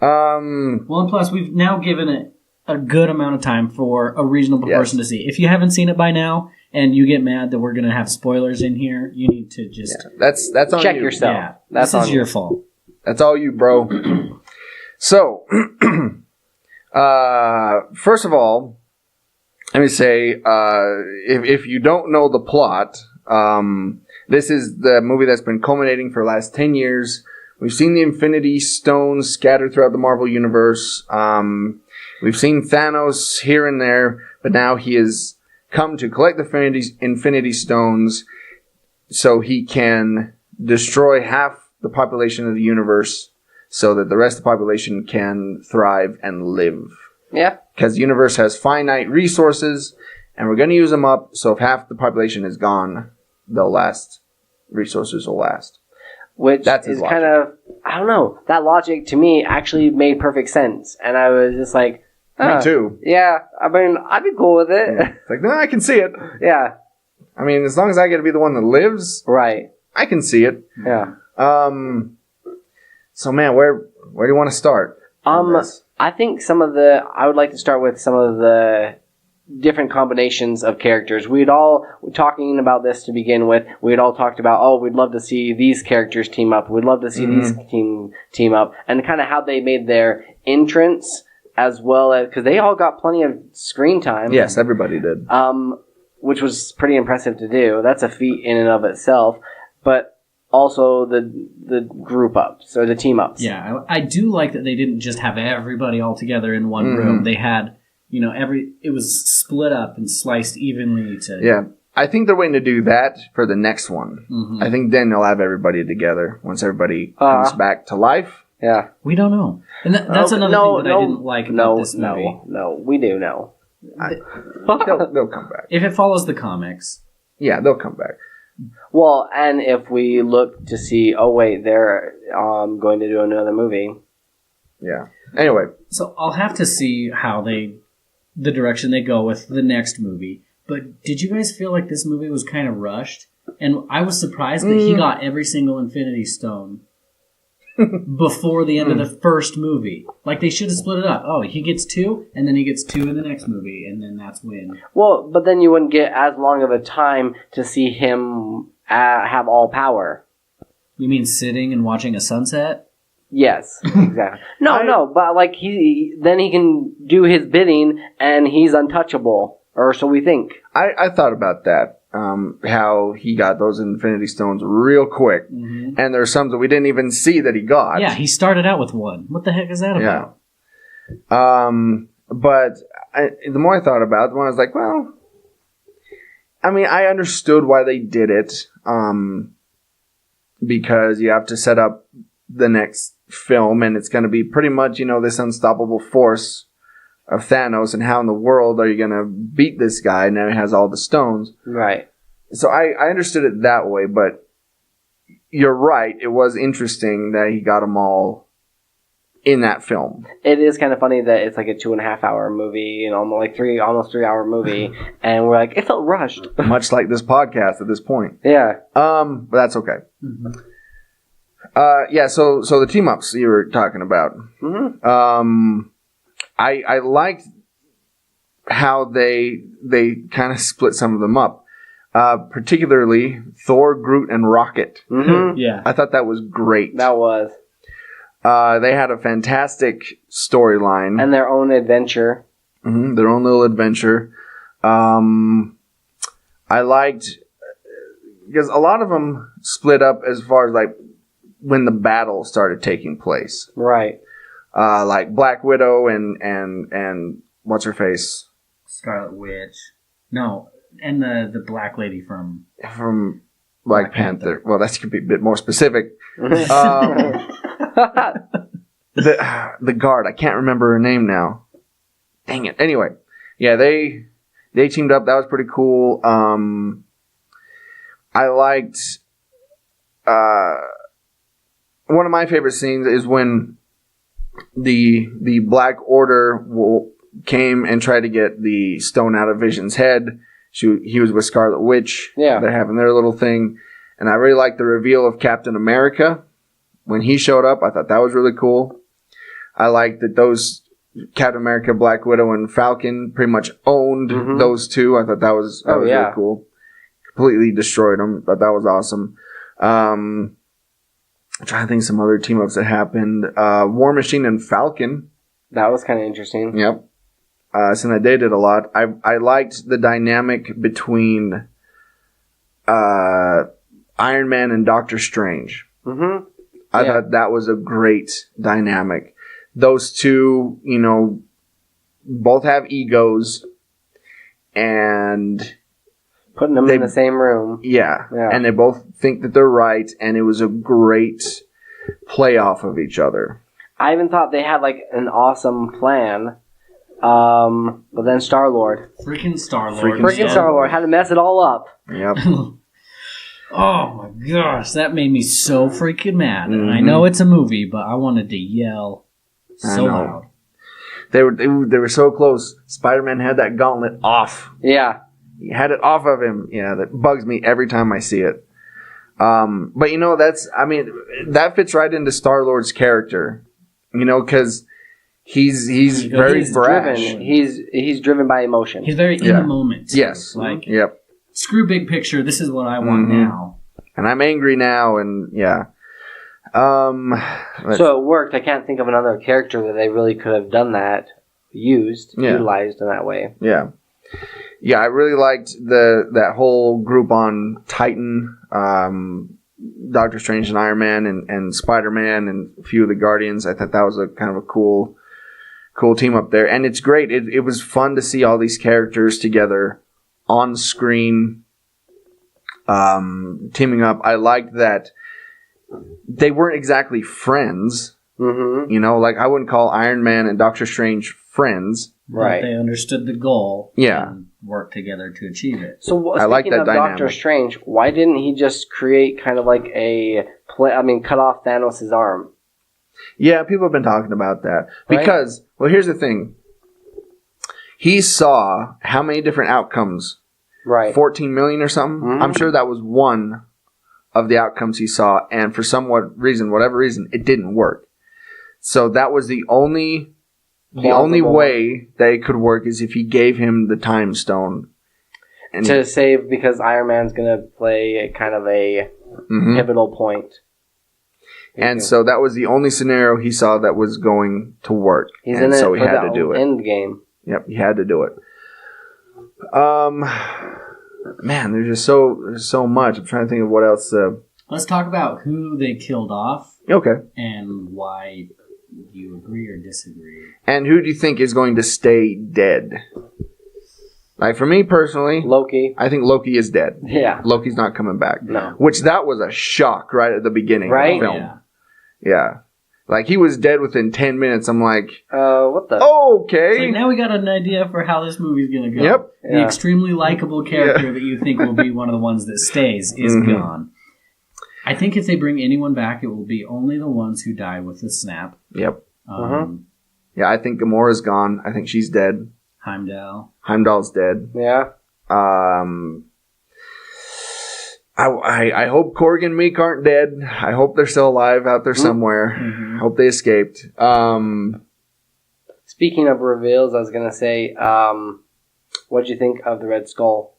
Well, and plus, we've now given it a good amount of time for a reasonable person to see. If you haven't seen it by now, and you get mad that we're going to have spoilers in here, you need to just... Yeah, that's on check you. yourself. Yeah, this is your fault. That's all you, bro. So, first of all, let me say, if you don't know the plot, this is the movie that's been culminating for the last 10 years. We've seen the Infinity Stones scattered throughout the Marvel Universe. We've seen Thanos here and there, but now he has come to collect the Infinity Stones so he can destroy half the population of the universe so that the rest of the population can thrive and live. Yeah. Because the universe has finite resources, and we're going to use them up, so if half the population is gone, they'll last. Resources will last. Which is kind of, I don't know, that logic to me actually made perfect sense. And I was just like, me too. Yeah, I mean, I'd be cool with it. Yeah. It's like, no, I can see it. Yeah. I mean, as long as I get to be the one that lives, right? I can see it. Yeah. So, man, where do you want to start? I think I would like to start with some of the different combinations of characters. We'd all, talking about this to begin with, we'd all talked about, we'd love to see these characters team up. We'd love to see these team up. And kind of how they made their entrance, as well as, because they all got plenty of screen time. Yes, everybody did. Which was pretty impressive to do. That's a feat in and of itself. But also the group ups, or the team ups. Yeah, I do like that they didn't just have everybody all together in one room. They had, it was split up and sliced evenly to... Yeah. I think they're waiting to do that for the next one. Mm-hmm. I think then they'll have everybody together once everybody comes back to life. Yeah. We don't know. And that's another thing that I didn't like about this movie. No, we do know. They'll come back. If it follows the comics. Yeah, they'll come back. Well, and if we look to see, oh wait, they're going to do another movie. Yeah. Anyway. So I'll have to see how the direction they go with the next movie. But did you guys feel like this movie was kind of rushed? And I was surprised that he got every single Infinity Stone before the end of the first movie. Like, they should have split it up. Oh, he gets 2, and then he gets 2 in the next movie, and then that's when. Well, but then you wouldn't get as long of a time to see him have all power. You mean sitting and watching a sunset? Yes, exactly. No, but like then he can do his bidding, and he's untouchable, or so we think. I thought about that. How he got those Infinity Stones real quick. And there's some that we didn't even see that he got. Yeah, he started out with 1. What the heck is that about? But the more I thought about it, the more I was like, well, I mean, I understood why they did it. Because you have to set up the next film, and it's going to be pretty much, this unstoppable force of Thanos, and how in the world are you going to beat this guy now he has all the stones? Right. So I understood it that way, but you're right. It was interesting that he got them all in that film. It is kind of funny that it's like a 2.5 hour movie, almost 3 hour movie, and we're like, it felt rushed. Much like this podcast at this point. Yeah. But that's okay. So the team ups you were talking about. I liked how they kind of split some of them up. Particularly Thor, Groot, and Rocket. Yeah. I thought that was great. That was. They had a fantastic storyline. And their own adventure. Their own little adventure. I liked, because a lot of them split up as far as like when the battle started taking place. Right. Like Black Widow and what's her face? Scarlet Witch. No, and the black lady from Black Panther. Well, that's going to be a bit more specific. The guard. I can't remember her name now. Dang it. Anyway, yeah, they teamed up. That was pretty cool. I liked. One of my favorite scenes is when the Black Order came and tried to get the stone out of Vision's head. He was with Scarlet Witch. Yeah. They're having their little thing. And I really liked the reveal of Captain America. When he showed up, I thought that was really cool. I liked that those Captain America, Black Widow, and Falcon pretty much owned those two. I thought that was really cool. Completely destroyed them. Thought that was awesome. I'm trying to think of some other team-ups that happened. War Machine and Falcon. That was kind of interesting. Yep. So they did a lot. I liked the dynamic between Iron Man and Doctor Strange. I thought that was a great dynamic. Those two, both have egos, and putting them in the same room. Yeah, and they both think that they're right, and it was a great play off of each other. I even thought they had like an awesome plan, but then Star-Lord. Freaking Star-Lord. Freaking Star-Lord had to mess it all up. Yep. Oh my gosh, that made me so freaking mad. And I know it's a movie, but I wanted to yell so loud. They were so close. Spider-Man had that gauntlet off. Yeah. He had it off of him. Yeah, that bugs me every time I see it. But that fits right into Star-Lord's character. Because he's very brash. Driven. He's driven by emotion. He's very in the moment. Yes. Yep. Screw big picture. This is what I want now. And I'm angry now, and yeah. So it worked. I can't think of another character that they really could have done that, utilized in that way. Yeah. Yeah, I really liked that whole group on Titan, Doctor Strange and Iron Man and Spider-Man and a few of the Guardians. I thought that was a kind of a cool team up there. And it's great. It was fun to see all these characters together on screen, teaming up. I liked that they weren't exactly friends. I wouldn't call Iron Man and Doctor Strange friends, Right. But they understood the goal. Yeah. And worked together to achieve it. So I like speaking that of Doctor dynamic. Strange, why didn't he just create kind of like cut off Thanos' arm? Yeah, people have been talking about that. Right. Because, well, here's the thing. He saw how many different outcomes? Right. 14 million or something? Mhm. I'm sure that was one of the outcomes he saw, and for whatever reason, it didn't work. So that was the only Plausible. way that it could work is if he gave him the time stone. And To save, because Iron Man's going to play a kind of a pivotal point. And so that was the only scenario he saw that was going to work. He's and in so it he for had the to do it. end game. Yep, he had to do it. Man, there's so much. I'm trying to think of what else. Let's talk about who they killed off. Okay. And why you agree or disagree. And who do you think is going to stay dead? Like, for me personally, Loki. I think Loki is dead. Yeah. Loki's not coming back. No. Which, that was a shock right at the beginning Right? of the film. Yeah. Yeah. Like, he was dead within 10 minutes. I'm like, what the? okay. So now we got an idea for how this movie's going to go. Yep. The Yeah. extremely likable character that you think will be one of the ones that stays is gone. I think if they bring anyone back, it will be only the ones who die with the snap. Yep. Yeah, I think Gamora's gone. I think she's dead. Heimdall. Heimdall's dead. Yeah. I hope Korg and Meek aren't dead. I hope they're still alive out there somewhere. I hope they escaped. Speaking of reveals, I was going to say, what'd you think of the Red Skull?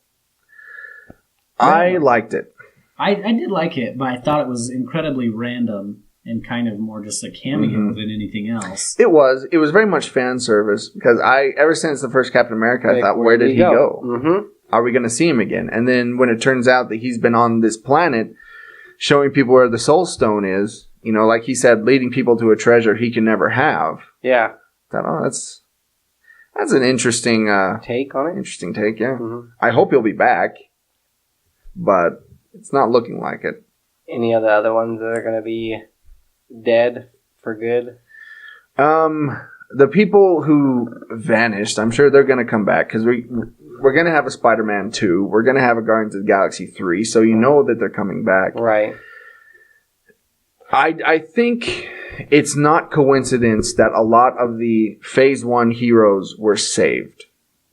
I liked it. I did like it, but I thought it was incredibly random and kind of more just a cameo than anything else. It was very much fan service because ever since the first Captain America, I thought, where did he go? Mm-hmm. Are we going to see him again? And then when it turns out that he's been on this planet showing people where the Soul Stone is, you know, like he said, leading people to a treasure he can never have. Yeah. I thought, that's an interesting take on it. Interesting take, yeah. I hope he'll be back, but it's not looking like it. Any of the other ones that are going to be dead for good? The people who vanished, I'm sure they're going to come back because we're going to have a Spider-Man 2. We're going to have a Guardians of the Galaxy 3, so you know that they're coming back. Right. I think it's not coincidence that a lot of the Phase 1 heroes were saved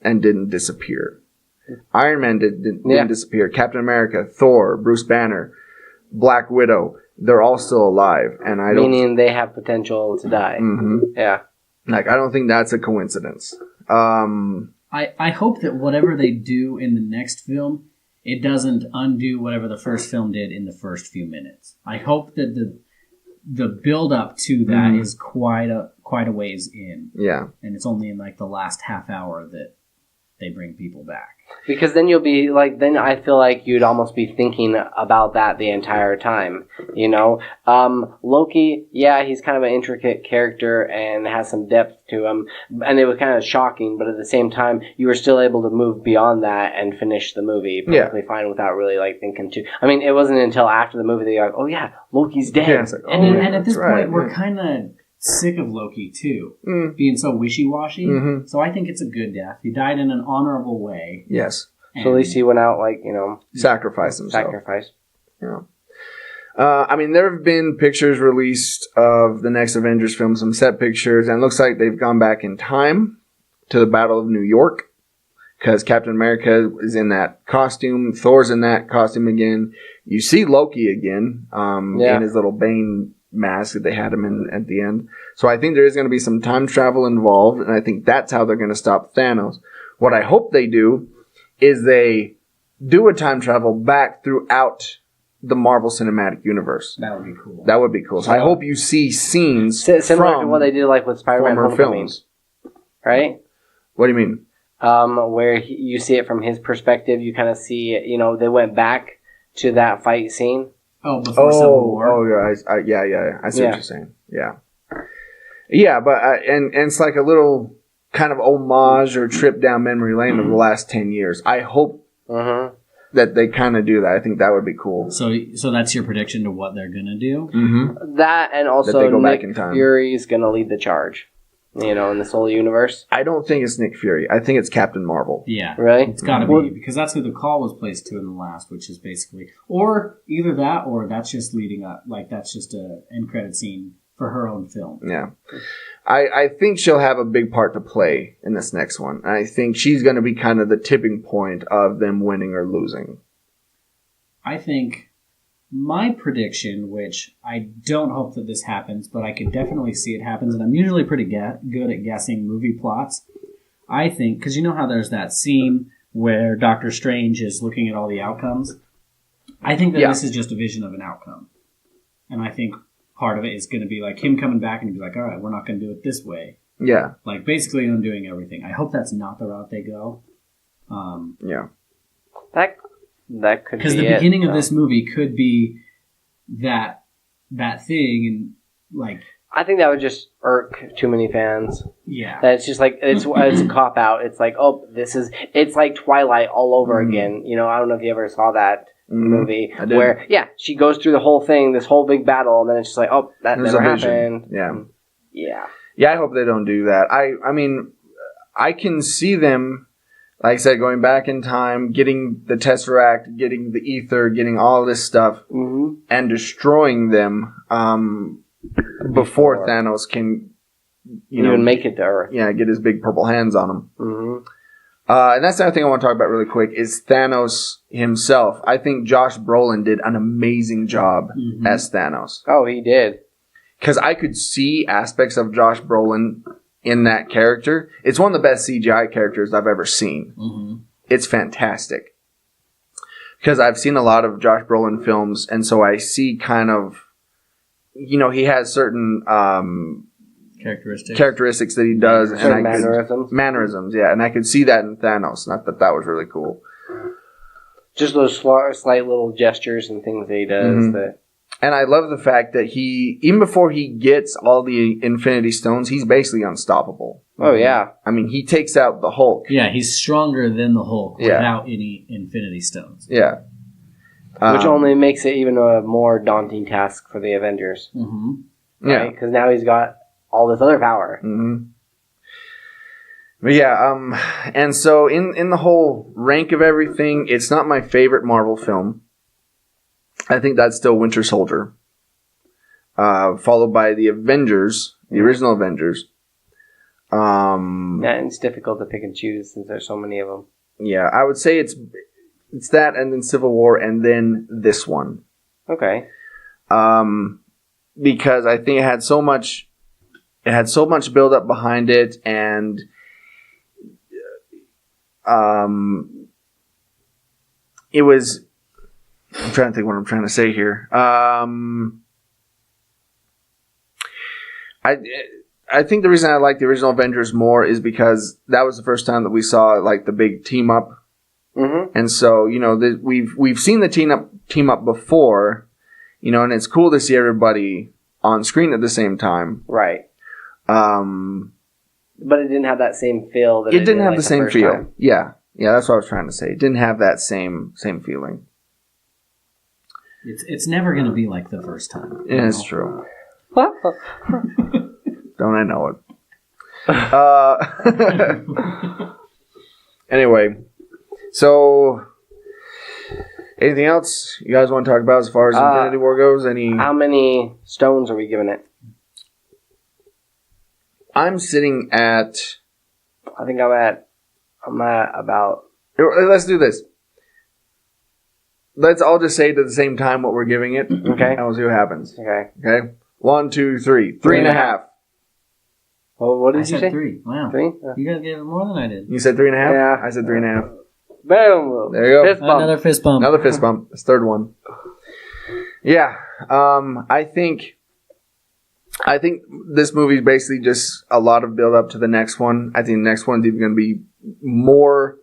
and didn't disappear. Iron Man didn't disappear. Captain America, Thor, Bruce Banner, Black Widow, they're all still alive. And Meaning they have potential to die. Yeah. Like, I don't think that's a coincidence. I hope that whatever they do in the next film, it doesn't undo whatever the first film did in the first few minutes. I hope that the build up to that is quite a ways in. Yeah. And it's only in like the last half hour that they bring people back. Because then you'll be like, then I feel like you'd almost be thinking about that the entire time, you know? Loki, yeah, he's kind of an intricate character and has some depth to him, and it was kind of shocking, but at the same time, you were still able to move beyond that and finish the movie perfectly fine without really, like, thinking too. I mean, it wasn't until after the movie that you're like, oh yeah, Loki's dead. Yeah, it's like, And at this point, we're kind of sick of Loki too, being so wishy-washy. So I think it's a good death. He died in an honorable way. Yes. So at least he went out, like, you know, sacrifice himself. Sacrifice. Yeah. I mean, there have been pictures released of the next Avengers film, some set pictures, and it looks like they've gone back in time to the Battle of New York because Captain America is in that costume. Thor's in that costume again. You see Loki again in his little Bane mask that they had him in at the end. So I think there is going to be some time travel involved, and I think that's how they're going to stop Thanos. What I hope they do is they do a time travel back throughout the Marvel Cinematic Universe. That would be cool. That would be cool. So I hope you see scenes similar from to what they did, like with Spider-Man former Homecoming, films. right? What do you mean? Where you see it from his perspective, you kind of see, you know, they went back to that fight scene. Oh, before Civil War. Oh, yeah. I see what you're saying. Yeah. Yeah, but, and it's like a little kind of homage or trip down memory lane of the last 10 years. I hope that they kind of do that. I think that would be cool. So that's your prediction to what they're going to do? That, and also that they go Nick back in time. Fury's going to lead the charge. in this whole universe. I don't think it's Nick Fury. I think it's Captain Marvel. Yeah. Right? It's gotta be, because that's who the call was placed to in the last, which is basically, or either that, or that's just leading up, like that's just a end credit scene for her own film. Yeah. I think she'll have a big part to play in this next one. I think she's going to be kind of the tipping point of them winning or losing. I think my prediction, which I don't hope that this happens, but I could definitely see it happens, and I'm usually pretty good at guessing movie plots. I think, because you know how there's that scene where Doctor Strange is looking at all the outcomes? I think that this is just a vision of an outcome. And I think part of it is going to be like him coming back and be like, all right, we're not going to do it this way. Yeah. Like basically undoing everything. I hope that's not the route they go. Yeah. That could be because the beginning of this movie could be that thing, and like I think that would just irk too many fans. Yeah, that it's just like it's a cop out. It's like, oh, it's like Twilight all over again. I don't know if you ever saw that movie where she goes through the whole thing, this whole big battle, and then it's just like, oh, that never happened. Yeah. I hope they don't do that. I mean, I can see them. Like I said, going back in time, getting the Tesseract, getting the Ether, getting all this stuff, and destroying them before Thanos can, even make it to Earth. Yeah, get his big purple hands on them. And that's the other thing I want to talk about really quick is Thanos himself. I think Josh Brolin did an amazing job as Thanos. Oh, he did. Because I could see aspects of Josh Brolin in that character. It's one of the best CGI characters I've ever seen. It's fantastic. Because I've seen a lot of Josh Brolin films, and so I see kind of, he has certain characteristics that he does. Certain mannerisms. Mannerisms, yeah. And I could see that in Thanos, and I thought that was really cool. Just those slight little gestures and things that he does that... And I love the fact that even before he gets all the Infinity Stones, he's basically unstoppable. Oh, yeah. I mean, he takes out the Hulk. Yeah, he's stronger than the Hulk without any Infinity Stones. Yeah. Which only makes it even a more daunting task for the Avengers. Right? Because now he's got all this other power. But yeah, and so in the whole rank of everything, it's not my favorite Marvel film. I think that's still Winter Soldier. Followed by the Avengers, the original Avengers. And it's difficult to pick and choose since there's so many of them. Yeah, I would say it's that, and then Civil War, and then this one. Okay. Because I think it had so much build up behind it, and it was. I'm trying to think what I'm trying to say here. I think the reason I like the original Avengers more is because that was the first time that we saw like the big team up, and so we've seen the team up before, and it's cool to see everybody on screen at the same time, right? But it didn't have that same feel. That it didn't have the same feel. Time. Yeah, that's what I was trying to say. It didn't have that same feeling. It's never going to be like the first time. Yeah, it's true. Don't I know it? Anyway, so anything else you guys want to talk about as far as Infinity War goes? How many stones are we giving it? I'm sitting at... I think I'm at about... Let's do this. Let's all just say at the same time what we're giving it. Okay. And we'll see what happens. Okay. 1, 2, 3. 3.5. Well, what did you say? I said 3. Wow. 3? You guys gave it more than I did. You said 3.5? Yeah. I said 3.5. Boom. There you go. Fist bump. Another fist bump. Another fist bump. It's third one. Yeah. I think this movie is basically just a lot of build up to the next one. I think the next one's even going to be more...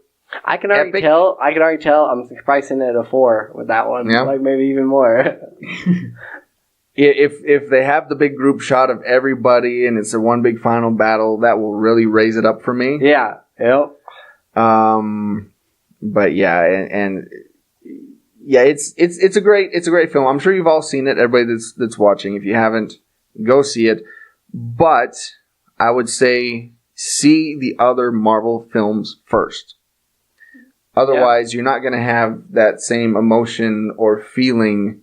I can already tell. I'm pricing it at a 4 with that one. Yeah. Like maybe even more. If they have the big group shot of everybody and it's a one big final battle, that will really raise it up for me. Yeah. Yep. But yeah, and yeah, it's a great film. I'm sure you've all seen it. Everybody that's watching, if you haven't, go see it. But I would say see the other Marvel films first. Otherwise, you're not going to have that same emotion or feeling.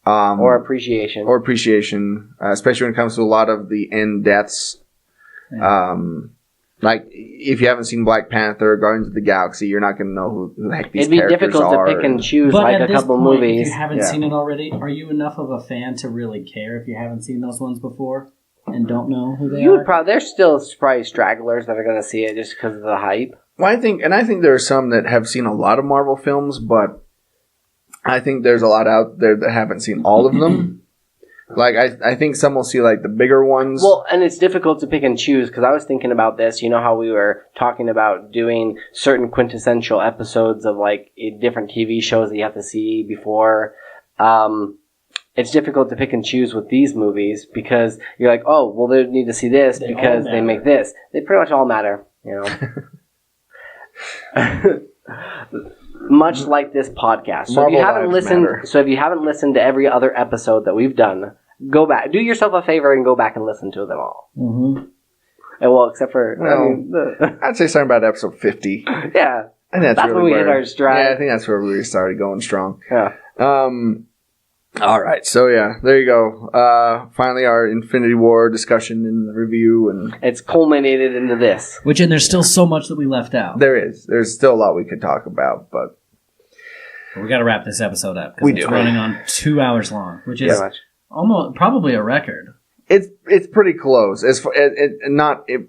Or appreciation. Especially when it comes to a lot of the end deaths. Yeah. Like, if you haven't seen Black Panther or Guardians of the Galaxy, you're not going to know who the heck these characters are. It'd be difficult to pick and choose like a couple movies. If you haven't seen it already, are you enough of a fan to really care if you haven't seen those ones before and don't know who they are? There's still probably stragglers that are going to see it just because of the hype. Well, I think there are some that have seen a lot of Marvel films, but I think there's a lot out there that haven't seen all of them. Like, I think some will see, like, the bigger ones. Well, and it's difficult to pick and choose, because I was thinking about this. You know how we were talking about doing certain quintessential episodes of, like, different TV shows that you have to see before? It's difficult to pick and choose with these movies, because you're like, oh, well, they need to see this because they make this. They pretty much all matter, you know? Much like this podcast. So if you haven't listened to every other episode that we've done, go back. Do yourself a favor and go back and listen to them all. Mm-hmm. And well, except for I'd say something about episode 50. Yeah, I think that's really when we hit our stride. Yeah, I think that's where we started going strong. Yeah. All right, so yeah, there you go. Finally, our Infinity War discussion and review, and it's culminated into this. And there's still so much that we left out. There's still a lot we could talk about, but we got to wrap this episode up because it's running on 2 hours long, which is almost probably a record. It's pretty close. Not a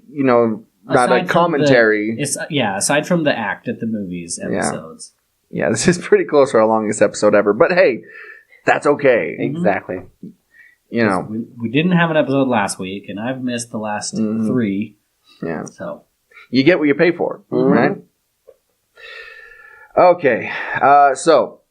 commentary. Aside from the act at the movies episodes. Yeah, this is pretty close for our longest episode ever. But hey, that's okay. Exactly. You know, we didn't have an episode last week, and I've missed the last 3. Yeah. So you get what you pay for, right? Okay. So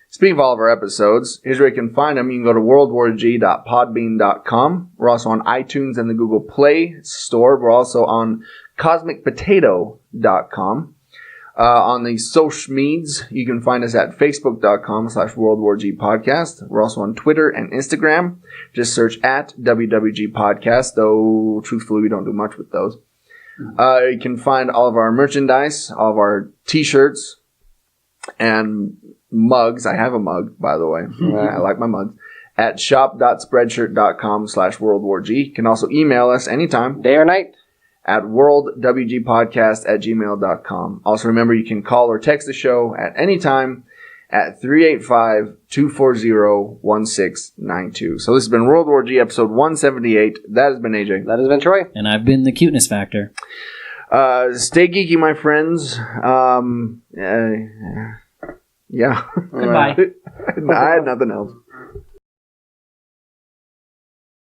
speaking of all of our episodes, here's where you can find them. You can go to worldwarg.podbean.com. We're also on iTunes and the Google Play Store. We're also on cosmicpotato.com. On the social medias, you can find us at facebook.com/WorldWarG Podcast. We're also on Twitter and Instagram. Just search at WWG Podcast, though truthfully we don't do much with those. You can find all of our merchandise, all of our t-shirts, and mugs. I have a mug, by the way. I like my mugs. At shop.spreadshirt.com/WorldWarG. You can also email us anytime. Day or night. At worldwgpodcast@gmail.com. Also remember, you can call or text the show at any time at 385-240-1692. So this has been World War G episode 178. That has been AJ. That has been Troy. And I've been the Cuteness Factor. Stay geeky, my friends. Yeah. Goodbye. I had nothing else.